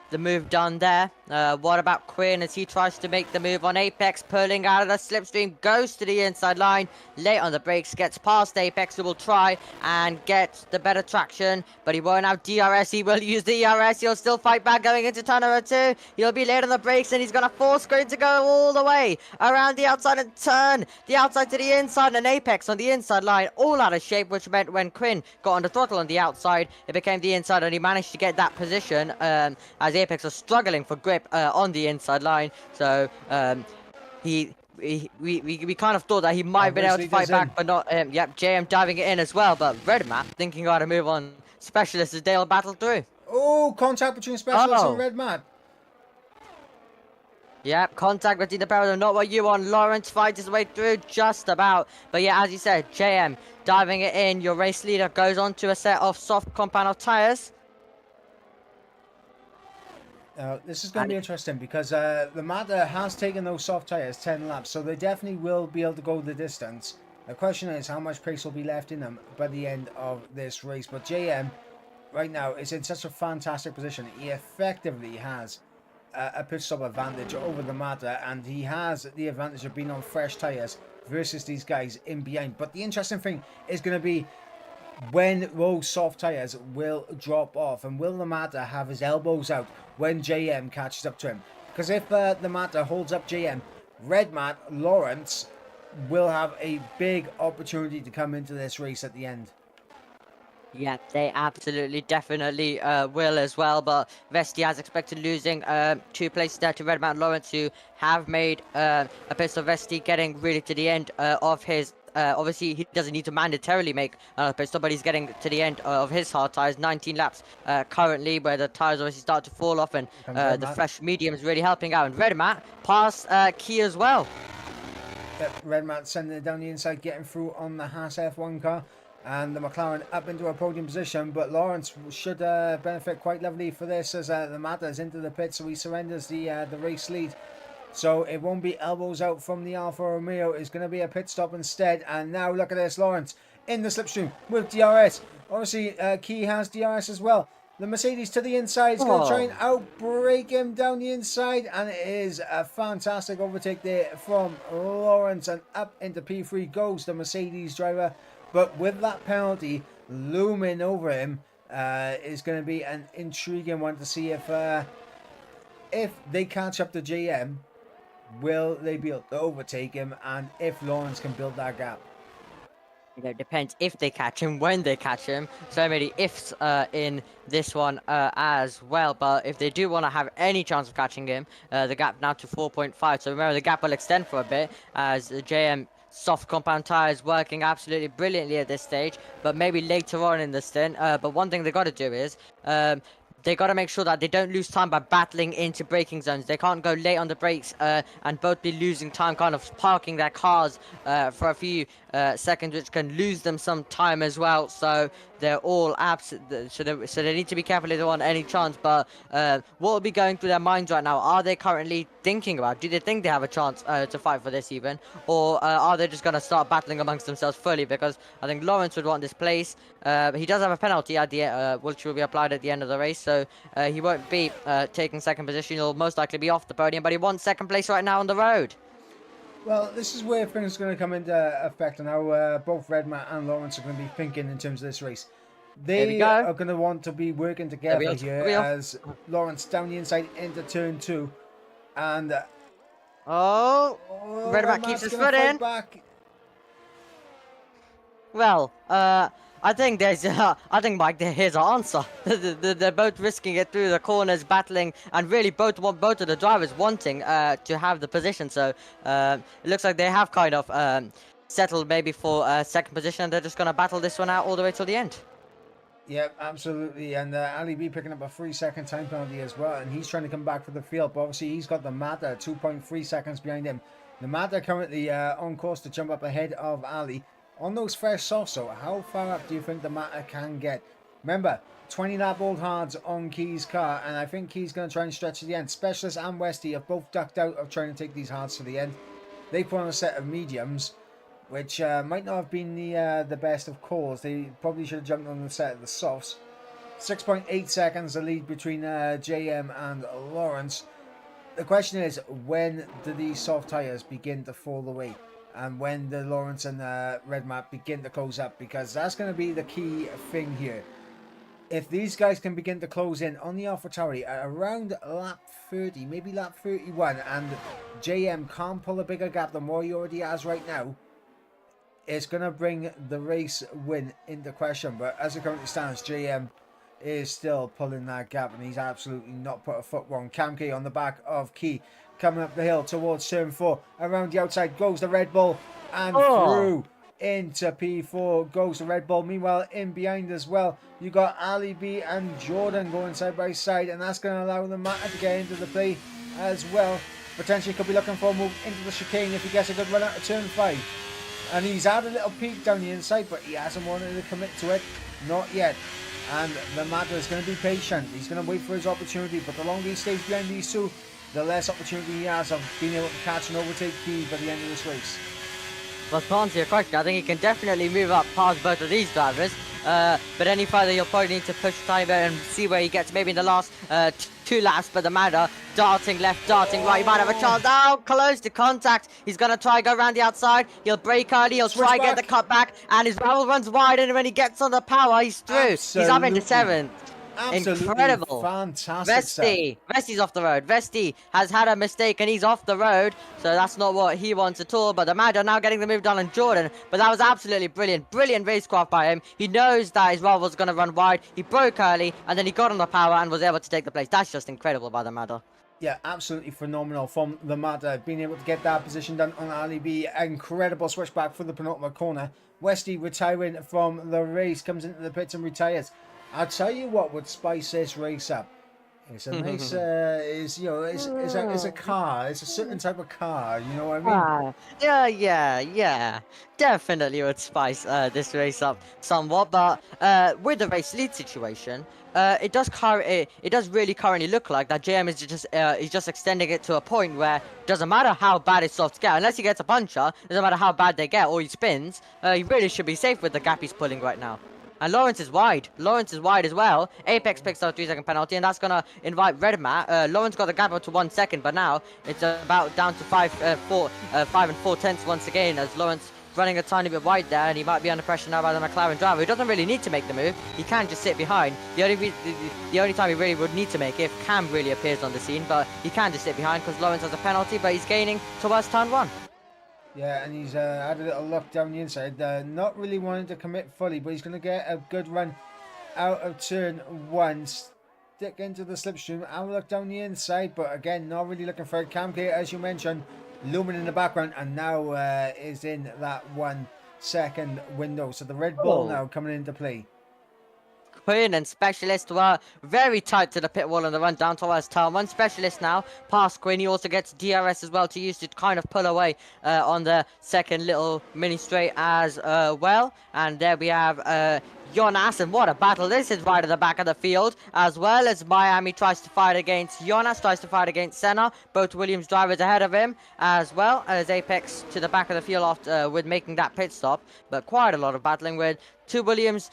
the move done there. What about Quinn as he tries to make the move on Apex, pulling out of the slipstream, goes to the inside line, late on the brakes, gets past Apex, who will try and get the better traction, but he won't have DRS. He will use the ERS. He'll still fight back going into turn number 2. He'll be late on the brakes, and he's going to force Quinn to go all the way around the outside and turn the outside to the inside, and Apex on the inside line, all out of shape, which meant when Quinn got on the throttle on the outside, it became the inside, and he managed to get that position as Apex was struggling for grip on the inside line. So we kind of thought that he might have been able to fight back, but not. Yep, JM diving it in as well, but Redmat thinking how to move on Specialist as Dale battled through. Oh, contact between Specialist and Redmat. Yep, contact between the pair of them, not what you want. Lawrence fights his way through just about. But yeah, as you said, JM diving it in. Your race leader goes on to a set of soft compound of tyres. This is going to be interesting because the Mazda has taken those soft tyres 10 laps, so they definitely will be able to go the distance. The question is how much pace will be left in them by the end of this race. But JM right now is in such a fantastic position. He effectively has a pit stop advantage over the Mazda, and he has the advantage of being on fresh tyres versus these guys in behind. But the interesting thing is going to be when those soft tyres will drop off, and will the Mazda have his elbows out when JM catches up to him? Because if the Mazda holds up JM, Redmat, Lawrence will have a big opportunity to come into this race at the end. Yeah, they absolutely, definitely will as well. But Vesti has expected losing 2 places there to Redmat and Lawrence, who have made a pistol. Vesti getting really to the end of his. Obviously, he doesn't need to mandatorily make a pistol, but he's getting to the end of his hard tyres. 19 laps currently, where the tyres obviously start to fall off, and the fresh medium is really helping out. And Redmat past Key as well. Yep, Redmat sending it down the inside, getting through on the Haas F1 car. And the McLaren up into a podium position, but Lawrence should benefit quite lovely for this as the Mazda is into the pit, so he surrenders the race lead. So it won't be elbows out from the Alfa Romeo. It's going to be a pit stop instead. And now look at this, Lawrence in the slipstream with DRS. Obviously, Key has DRS as well. The Mercedes to the inside is going to try and outbrake him down the inside, and it is a fantastic overtake there from Lawrence, and up into P3 goes the Mercedes driver. But with that penalty looming over him, is going to be an intriguing one to see if they catch up to JM, will they be able to overtake him, and if Lawrence can build that gap. It depends if they catch him, when they catch him. So many ifs in this one as well. But if they do want to have any chance of catching him, the gap now to 4.5. So remember, the gap will extend for a bit as the JM soft compound tyres working absolutely brilliantly at this stage, but maybe later on in the stint. But one thing they got to do is they got to make sure that they don't lose time by battling into braking zones. They can't go late on the brakes and both be losing time, kind of parking their cars for a few seconds, which can lose them some time as well. So they're all so they need to be careful if they want any chance. But what will be going through their minds right now? Are they currently thinking about? Do they think they have a chance to fight for this even, or are they just going to start battling amongst themselves fully? Because I think Lawrence would want this place. He does have a penalty at the which will be applied at the end of the race, so he won't be taking second position. He'll most likely be off the podium, but he wants second place right now on the road. Well, this is where things are going to come into effect, and how both Redmat and Lawrence are going to be thinking in terms of this race. They are going to want to be working together here as Lawrence down the inside into turn 2. And Redmat keeps his foot in. Back. Well, I think there's, I think, Mike, here's our answer. They're both risking it through the corners, battling, and really both of the drivers wanting to have the position. So it looks like they have kind of settled maybe for second position, and they're just going to battle this one out all the way till the end. Yep, absolutely. And Ali B picking up a 3-second time penalty as well, and he's trying to come back for the field, but obviously he's got the Mazda 2.3 seconds behind him. The Mazda currently on course to jump up ahead of Ali on those fresh softs. So how far up do you think the Mazda can get Remember, 20 lap old hards on Key's car, and I think Key's going to try and stretch to the end. Specialist and Westy have both ducked out of trying to take these hards to the end. They put on a set of mediums, which might not have been the best of calls. They probably should have jumped on the set of the softs. 6.8 seconds the lead between JM and Lawrence. The question is, when do these soft tyres begin to fall away? And when the Lawrence and Red Map begin to close up? Because that's going to be the key thing here. If these guys can begin to close in on the AlphaTauri at around lap 30, maybe lap 31, and JM can't pull a bigger gap than what he already has right now, it's going to bring the race win into question. But as it currently stands, JM is still pulling that gap, and he's absolutely not put a foot wrong. Kamke on the back of Key, coming up the hill towards turn 4. Around the outside goes the Red Bull, and through into P4 goes the Red Bull. Meanwhile, in behind as well, you got Ali B and Jordan going side by side, and that's going to allow the Matter to get into the play as well. Potentially could be looking for a move into the chicane if he gets a good run out of turn 5. And he's had a little peek down the inside, but he hasn't wanted to commit to it. Not yet. And the Matter is going to be patient. He's going to wait for his opportunity, but the longer he stays behind these two, the less opportunity he has of being able to catch and overtake Key by the end of this race. Well, to answer your question, I think he can definitely move up past both of these drivers. But any further, you'll probably need to push time and see where he gets maybe in the last 2 laps. But the Matter, darting left, darting right, he might have a chance. Oh, close to contact. He's going to try go around the outside. He'll brake early. He'll try get the cut back. And his rubber runs wide. And when he gets on the power, he's through. Absolutely. He's up into 7th. Absolutely Incredible. Fantastic. Vesti's off the road. Vesti has had a mistake and he's off the road. So that's not what he wants at all. But the Matter now getting the move done on Jordan. But that was absolutely brilliant. Brilliant racecraft by him. He knows that his rival was going to run wide. He broke early and then he got on the power and was able to take the place. That's just incredible by the Matter. Yeah, absolutely phenomenal from the Matter. Being able to get that position done on Ali B. Incredible switchback for the penultimate corner. Westy retiring from the race. Comes into the pits and retires. I'll tell you what would spice this race up. It's a nice, it's a car. It's a certain type of car. You know what I mean? Yeah. Definitely would spice this race up somewhat. But with the race lead situation, it does really currently look like that JM is just extending it to a point where it doesn't matter how bad his softs get, unless he gets a puncher, doesn't matter how bad they get or he spins, he really should be safe with the gap he's pulling right now. And Lawrence is wide. Lawrence is wide as well. Apex picks up a 3-second penalty, and that's going to invite Red Mat. Lawrence got the gap up to 1 second, but now it's about down to 5 and 4/10 once again, as Lawrence running a tiny bit wide there, and he might be under pressure now by the McLaren driver, who doesn't really need to make the move. He can just sit behind. The only time he really would need to make it if Cam really appears on the scene, but he can just sit behind because Lawrence has a penalty, but he's gaining towards turn 1. Yeah, and he's had a little look down the inside. Not really wanting to commit fully, but he's going to get a good run out of turn 1. Stick into the slipstream. Have a look down the inside, but again, not really looking for it. Kamke, as you mentioned, looming in the background, and now is in that 1 second window. So the Red Bull now coming into play. Quinn and Specialist were very tight to the pit wall on the run down towards turn 1. Specialist now past Quinn. He also gets DRS as well to use to kind of pull away on the second little mini straight as well. And there we have Jonas, and what a battle this is right at the back of the field, as well as Miami tries to fight against Jonas, tries to fight against Senna. Both Williams drivers ahead of him, as well as Apex to the back of the field after with making that pit stop. But quite a lot of battling with 2 Williams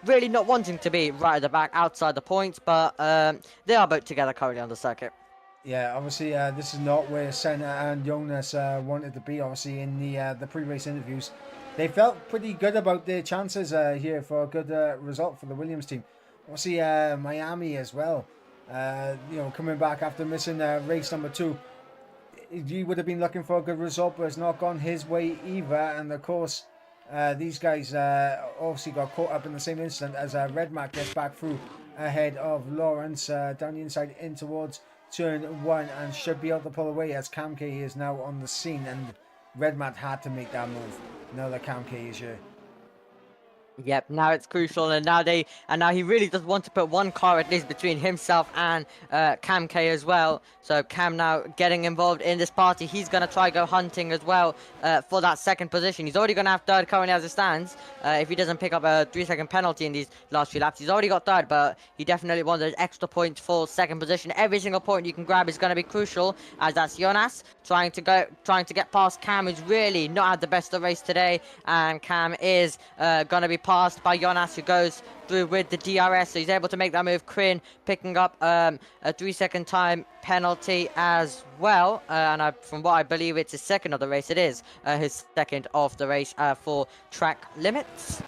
really not wanting to be right at the back outside the points, but they are both together currently on the circuit. Yeah, obviously this is not where Senna and Jonas wanted to be. Obviously in the pre-race interviews, they felt pretty good about their chances here for a good result for the Williams team. Obviously Miami as well, coming back after missing race number 2. He would have been looking for a good result, but it's not gone his way either. And of course, these guys obviously got caught up in the same incident as Red Mac gets back through ahead of Lawrence down the inside in towards turn 1, and should be able to pull away as Kamke is now on the scene, and Red Mac had to make that move now that Kamke is here. Yep, now it's crucial, and now he really does want to put one car at least between himself and Cam K as well. So Cam now getting involved in this party. He's gonna try go hunting as well for that second position. He's already gonna have third currently as it stands. If he doesn't pick up a 3-second penalty in these last few laps, he's already got third. But he definitely wants those extra points for second position. Every single point you can grab is gonna be crucial, as that's Jonas trying to get past Cam, who's really not had the best of race today, and Cam is gonna be passed by Jonas, who goes through with the DRS, so he's able to make that move. Quinn picking up a 3-second time penalty as well, and from what I believe it's his second of the race. It is his second of the race for track limits.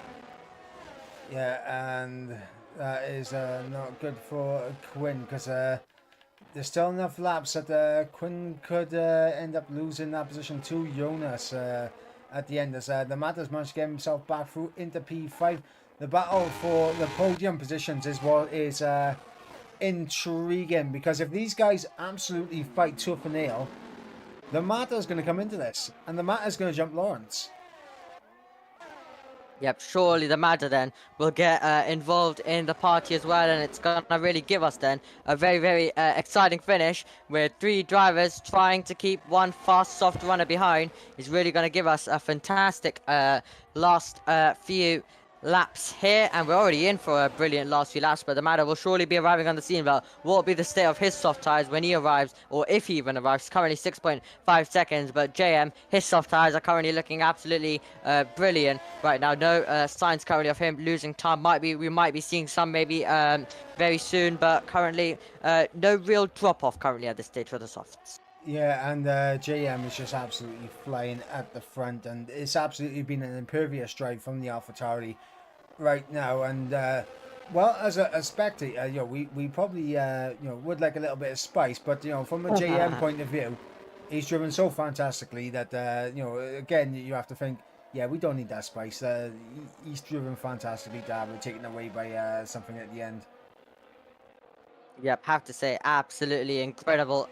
Yeah, and that is not good for Quinn, because there's still enough laps that Quinn could end up losing that position to Jonas at the end, as the Matters managed to get himself back through into P5. The battle for the podium positions is what is intriguing, because if these guys absolutely fight tooth and nail, the Matter's going to come into this, and the Matter's going to jump Lawrence. Yep, surely the Madder then will get involved in the party as well, and it's gonna really give us then a very, very exciting finish with 3 drivers trying to keep one fast, soft runner behind. Is really gonna give us a fantastic last few laps here, and we're already in for a brilliant last few laps, but the Madder will surely be arriving on the scene. But what will be the state of his soft tires when he arrives, or if he even arrives? Currently 6.5 seconds, but JM, his soft tires are currently looking absolutely brilliant right now. No signs currently of him losing time. We might be seeing some maybe very soon, but currently no real drop off currently at this stage for the softs. Yeah, and JM is just absolutely flying at the front, and it's absolutely been an impervious drive from the AlphaTauri right now. And well, as a spectator, you know, we probably you know, would like a little bit of spice, but you know, from a JM point of view, he's driven so fantastically that you know, again, you have to think, yeah, we don't need that spice. He's driven fantastically. We're taken away by something at the end. Yep, have to say, absolutely incredible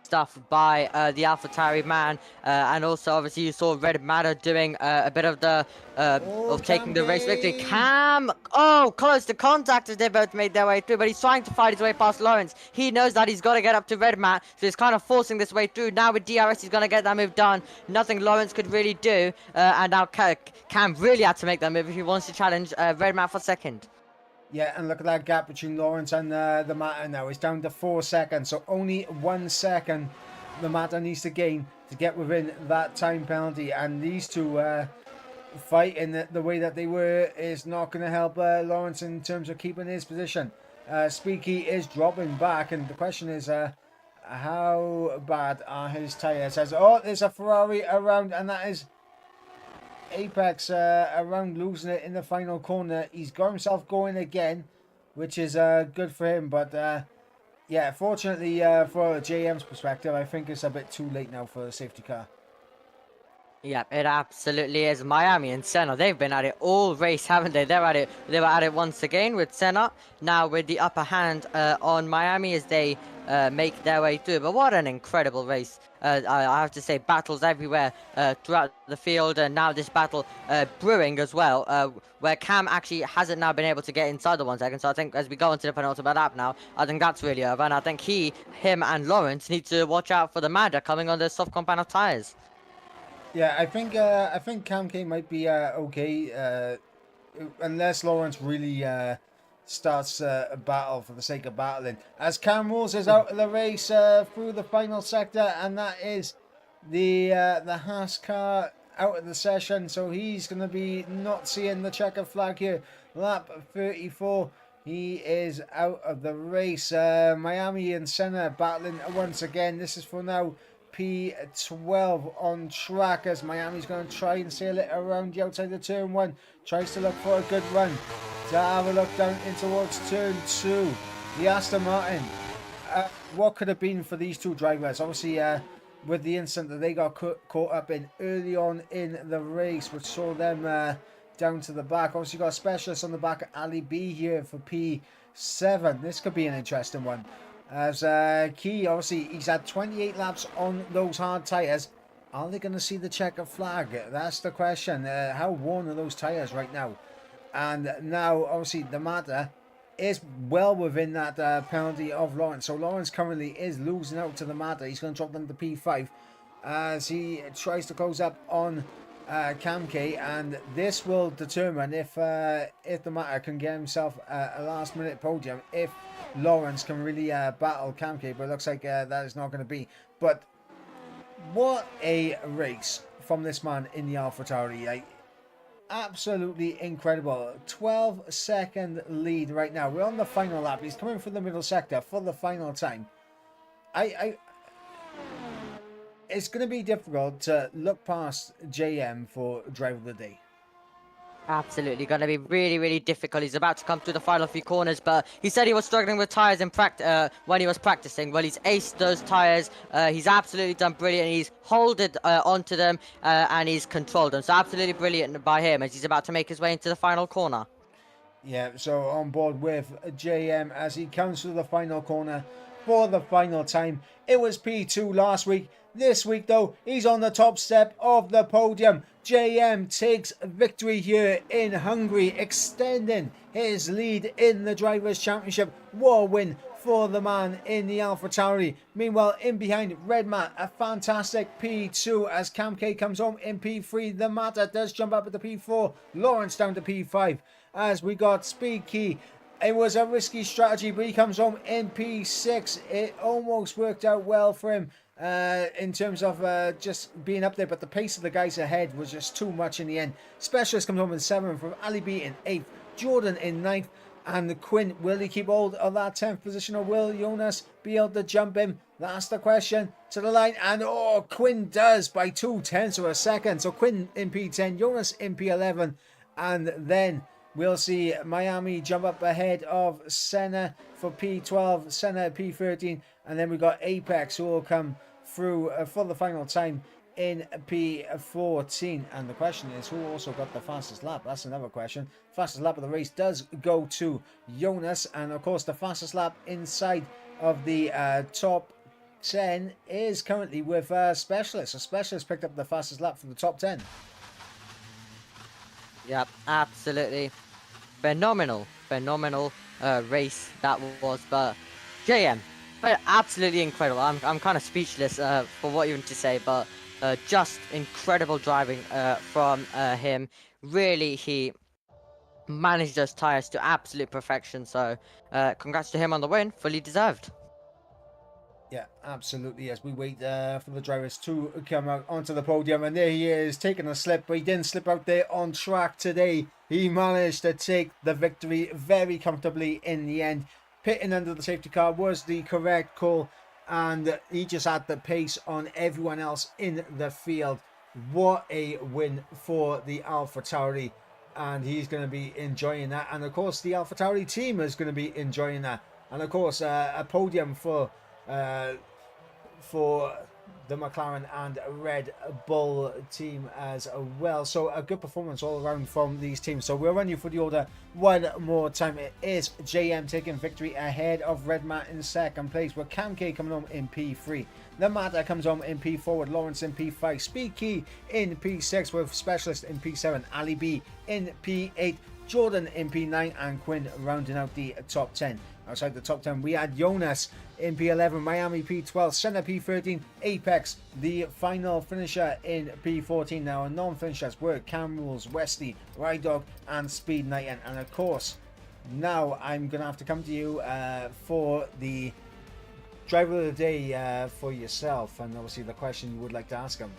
stuff by the AlphaTauri man, and also obviously you saw Red Matter doing a bit of the of taking the race victory. Cam, oh, close to contact as they both made their way through, but he's trying to fight his way past Lawrence. He knows that he's got to get up to Red Mat, so he's kind of forcing this way through. Now with DRS, he's going to get that move done. Nothing Lawrence could really do, and now Cam really had to make that move if he wants to challenge Red Mat for second. Yeah, and look at that gap between Lawrence and the Matter now. It's down to 4 seconds, so only 1 second the Matter needs to gain to get within that time penalty. And these two fighting the way that they were is not going to help Lawrence in terms of keeping his position. Speaky is dropping back, and the question is, how bad are his tyres? Oh, there's a Ferrari around, and that is Apex around losing it in the final corner. He's got himself going again, which is good for him, but yeah, fortunately for JM's perspective, I think it's a bit too late now for a safety car. Yep, it absolutely is. Miami and Senna, they've been at it all race, haven't they? They were at it once again with Senna, now with the upper hand on Miami as they make their way through. But what an incredible race. I have to say, battles everywhere throughout the field, and now this battle brewing as well, where Cam actually hasn't now been able to get inside the 1 second. So I think as we go into the penultimate lap now, I think that's really over, and I think him and Lawrence need to watch out for the Madder coming on the soft compound of tyres. Yeah, I think Cam K might be okay, unless Lawrence really starts a battle for the sake of battling. As Cam rolls is out of the race through the final sector, and that is the Haas car out of the session, so he's going to be not seeing the checkered flag here. Lap 34. He is out of the race. Miami and Senna battling once again. This is for now P12 on track, as Miami's going to try and sail it around the outside of turn 1. Tries to look for a good run to have a look down in towards turn 2. The Aston Martin. What could have been for these two drivers? Obviously, with the incident that they got caught up in early on in the race, which saw them down to the back. Obviously, got a specialist on the back, Ali B here for P7. This could be an interesting one. As Key, obviously, he's had 28 laps on those hard tyres. Are they going to see the checkered flag? That's the question. How worn are those tyres right now? And now, obviously, the matter is well within that penalty of Lawrence. So Lawrence currently is losing out to the matter. He's going to drop them to P5 as he tries to close up on Kamke, and this will determine if the matter can get himself a last minute podium, if Lawrence can really battle Kamke, but it looks like that is not going to be. But what a race from this man in the AlphaTauri. Like, absolutely incredible. 12-second lead right now. We're on the final lap. He's coming from the middle sector for the final time. It's going to be difficult to look past JM for driver of the day. Absolutely, going to be really, really difficult. He's about to come through the final few corners, but he said he was struggling with tyres in when he was practicing. Well, he's aced those tyres. He's absolutely done brilliant. He's holded onto them and he's controlled them. So absolutely brilliant by him as he's about to make his way into the final corner. Yeah, so on board with JM as he comes through the final corner for the final time. It was P2 last week. This week, though, he's on the top step of the podium. JM takes victory here in Hungary, extending his lead in the Drivers' Championship. What a win for the man in the AlphaTauri. Meanwhile, in behind, Red Matt, a fantastic P2 as Kamke comes home in P3. The Matter does jump up at the P4. Lawrence down to P5 as we got Speed Key. It was a risky strategy, but he comes home in P6. It almost worked out well for him in terms of just being up there, but the pace of the guys ahead was just too much in the end. Specialist comes home in 7th, from Ali B in 8th, Jordan in 9th, and the Quinn, will he keep hold of that 10th position, or will Jonas be able to jump him? That's the question. To the line, and oh, Quinn does by 2/10 of a second. So Quinn in P10, Jonas in P11, and then we'll see Miami jump up ahead of Senna for P12, Senna P13, and then we've got Apex who will come through for the final time in P14. And the question is, who also got the fastest lap? That's another question. Fastest lap of the race does go to Jonas, and of course the fastest lap inside of the top 10 is currently with Specialist. So Specialist picked up the fastest lap from the top 10. Yep, absolutely phenomenal race that was. But JM, but absolutely incredible. I'm kind of speechless for what you want to say, but just incredible driving from him. Really, he managed those tires to absolute perfection. So congrats to him on the win, fully deserved. Yeah, absolutely. As we wait for the drivers to come out onto the podium, and there he is taking a slip, but he didn't slip out there on track today. He managed to take the victory very comfortably in the end. Pitting under the safety car was the correct call, and he just had the pace on everyone else in the field. What a win for the AlphaTauri, and he's going to be enjoying that. And of course, the AlphaTauri team is going to be enjoying that. And of course, a podium for the McLaren and Red Bull team as well. So a good performance all around from these teams. So we'll run you through the order one more time. It is JM taking victory ahead of Red Matt in second place, with Kamke coming home in P3. The Matter comes home in P4 with Lawrence in P5, Speed Key in P6 with Specialist in P7, Ali B in P8, Jordan in P9, and Quinn rounding out the top 10. Outside the top 10, we had Jonas in P11, Miami P12, Senna P13, Apex, the final finisher in P14. Now, our non-finishers were Cam Rules, Wesley, Ride Dog, and Speed Knight. And of course, now I'm going to have to come to you for the driver of the day for yourself, and obviously the question you would like to ask him.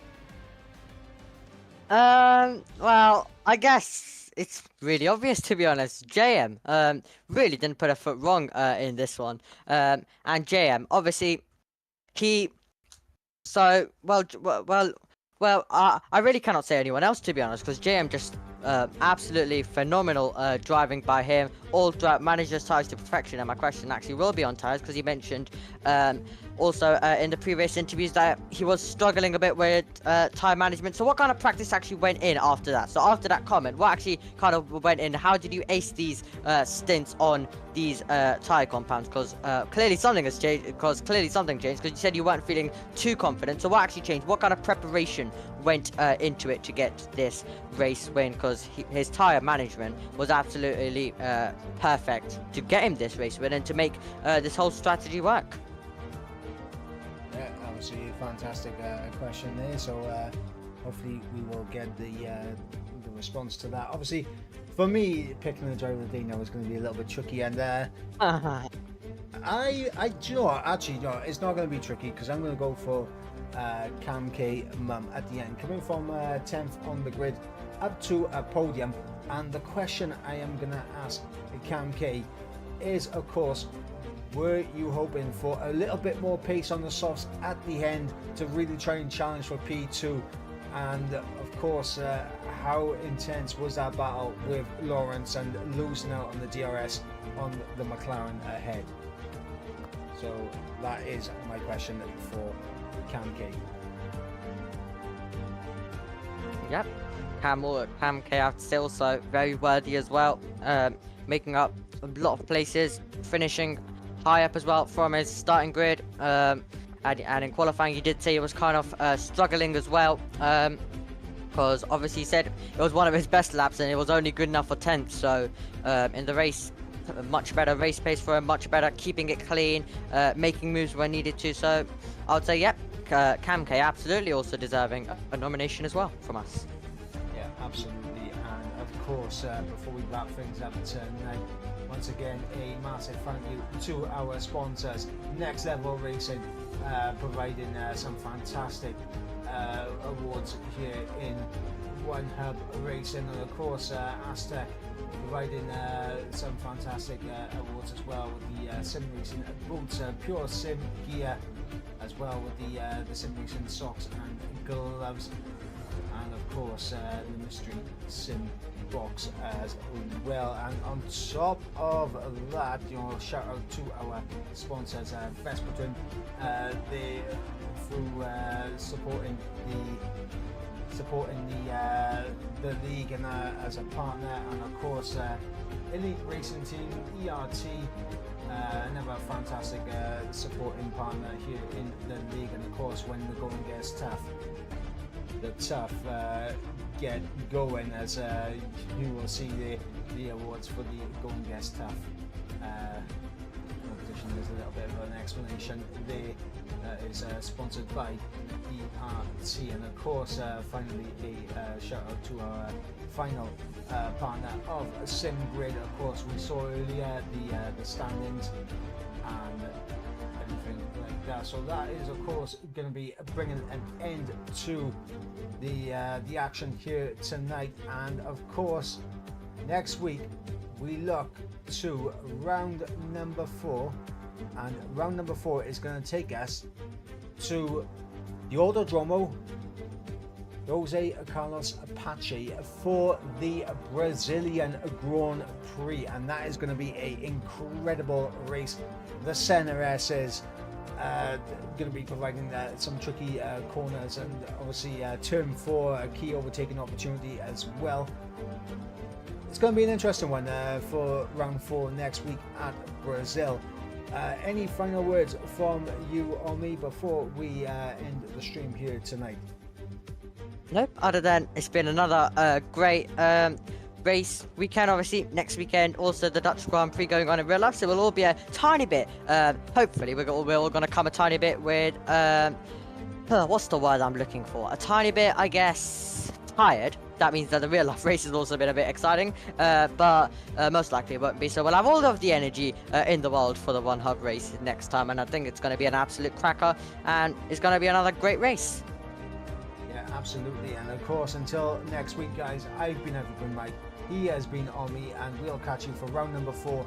Well, I guess it's really obvious, to be honest. JM really didn't put a foot wrong in this one. And JM, obviously, I really cannot say anyone else, to be honest, because JM just absolutely phenomenal driving by him all throughout, managed his tires to perfection. And my question actually will be on tires, because he mentioned also in the previous interviews that he was struggling a bit with time management. So what kind of practice actually went in after that? So after that comment, what actually kind of went in? How did you ace these stints on these tire compounds? Because clearly something has changed. Because you said you weren't feeling too confident. So what actually changed? What kind of preparation went into it to get this race win? Because his tire management was absolutely perfect to get him this race win and to make this whole strategy work. Yeah, obviously a fantastic question there. So hopefully we will get the response to that. Obviously, for me, picking the driver of the day now is going to be a little bit tricky, and do you know what? Actually, no, it's not going to be tricky because I'm going to go for Cam K Mum at the end, coming from 10th on the grid up to a podium. And the question I am going to ask Cam K is, of course, were you hoping for a little bit more pace on the softs at the end to really try and challenge for P2? And of course, how intense was that battle with Lawrence and losing out on the DRS on the McLaren ahead? So that is my question for Cam K. Yep, Cam K out still, so very worthy as well, making up a lot of places, finishing high up as well from his starting grid, and in qualifying he did say he was kind of struggling as well, because obviously he said it was one of his best laps and it was only good enough for 10th. So in the race, a much better race pace for him, much better keeping it clean, making moves when needed to. So I would say, yep, Cam K absolutely also deserving a nomination as well from us. Yeah, absolutely. And of course, before we wrap things up tonight, once again, a massive thank you to our sponsors, Next Level Racing, providing some fantastic awards here in One Hub Racing, and of course Aztec providing some fantastic awards as well with the sim racing boots, pure sim gear, as well with the sim racing socks and gloves, and of course the mystery sim box as well. And on top of that, shout out to our sponsors, Vespertron, they through supporting the league and as a partner, and of course Elite Racing Team, ERT, another fantastic supporting partner here in the league. And of course, when the going gets tough, the tough get going, as you will see the awards for the going gets tough competition. There's a little bit of an explanation there. Is sponsored by ERT, and of course finally a shout out to our final partner of SimGrid. Of course, we saw earlier the standings and everything like that, so that is of course going to be bringing an end to the action here tonight. And of course next week we look to round number 4, and round number 4 is going to take us to the Autodromo Jose Carlos Apache for the Brazilian Grand Prix, and that is going to be an incredible race. The Senna S is going to be providing some tricky corners, and obviously turn 4 a key overtaking opportunity as well. It's going to be an interesting one for round 4 next week at Brazil. Any final words from you or me before we end the stream here tonight? Nope, other than it's been another great race weekend. Obviously next weekend also the Dutch Grand Prix going on in real life, so we'll all be a tiny bit, hopefully we're all going to come a tiny bit with what's the word I'm looking for, a tiny bit, I guess, tired. That means that the real life race has also been a bit exciting, but most likely it won't be. So we'll have all of the energy in the world for the One Hub race next time, and I think it's going to be an absolute cracker, and it's going to be another great race. Yeah, absolutely. And of course, until next week, guys, I've been everything Mike. He has been on me, and we'll catch you for round number 4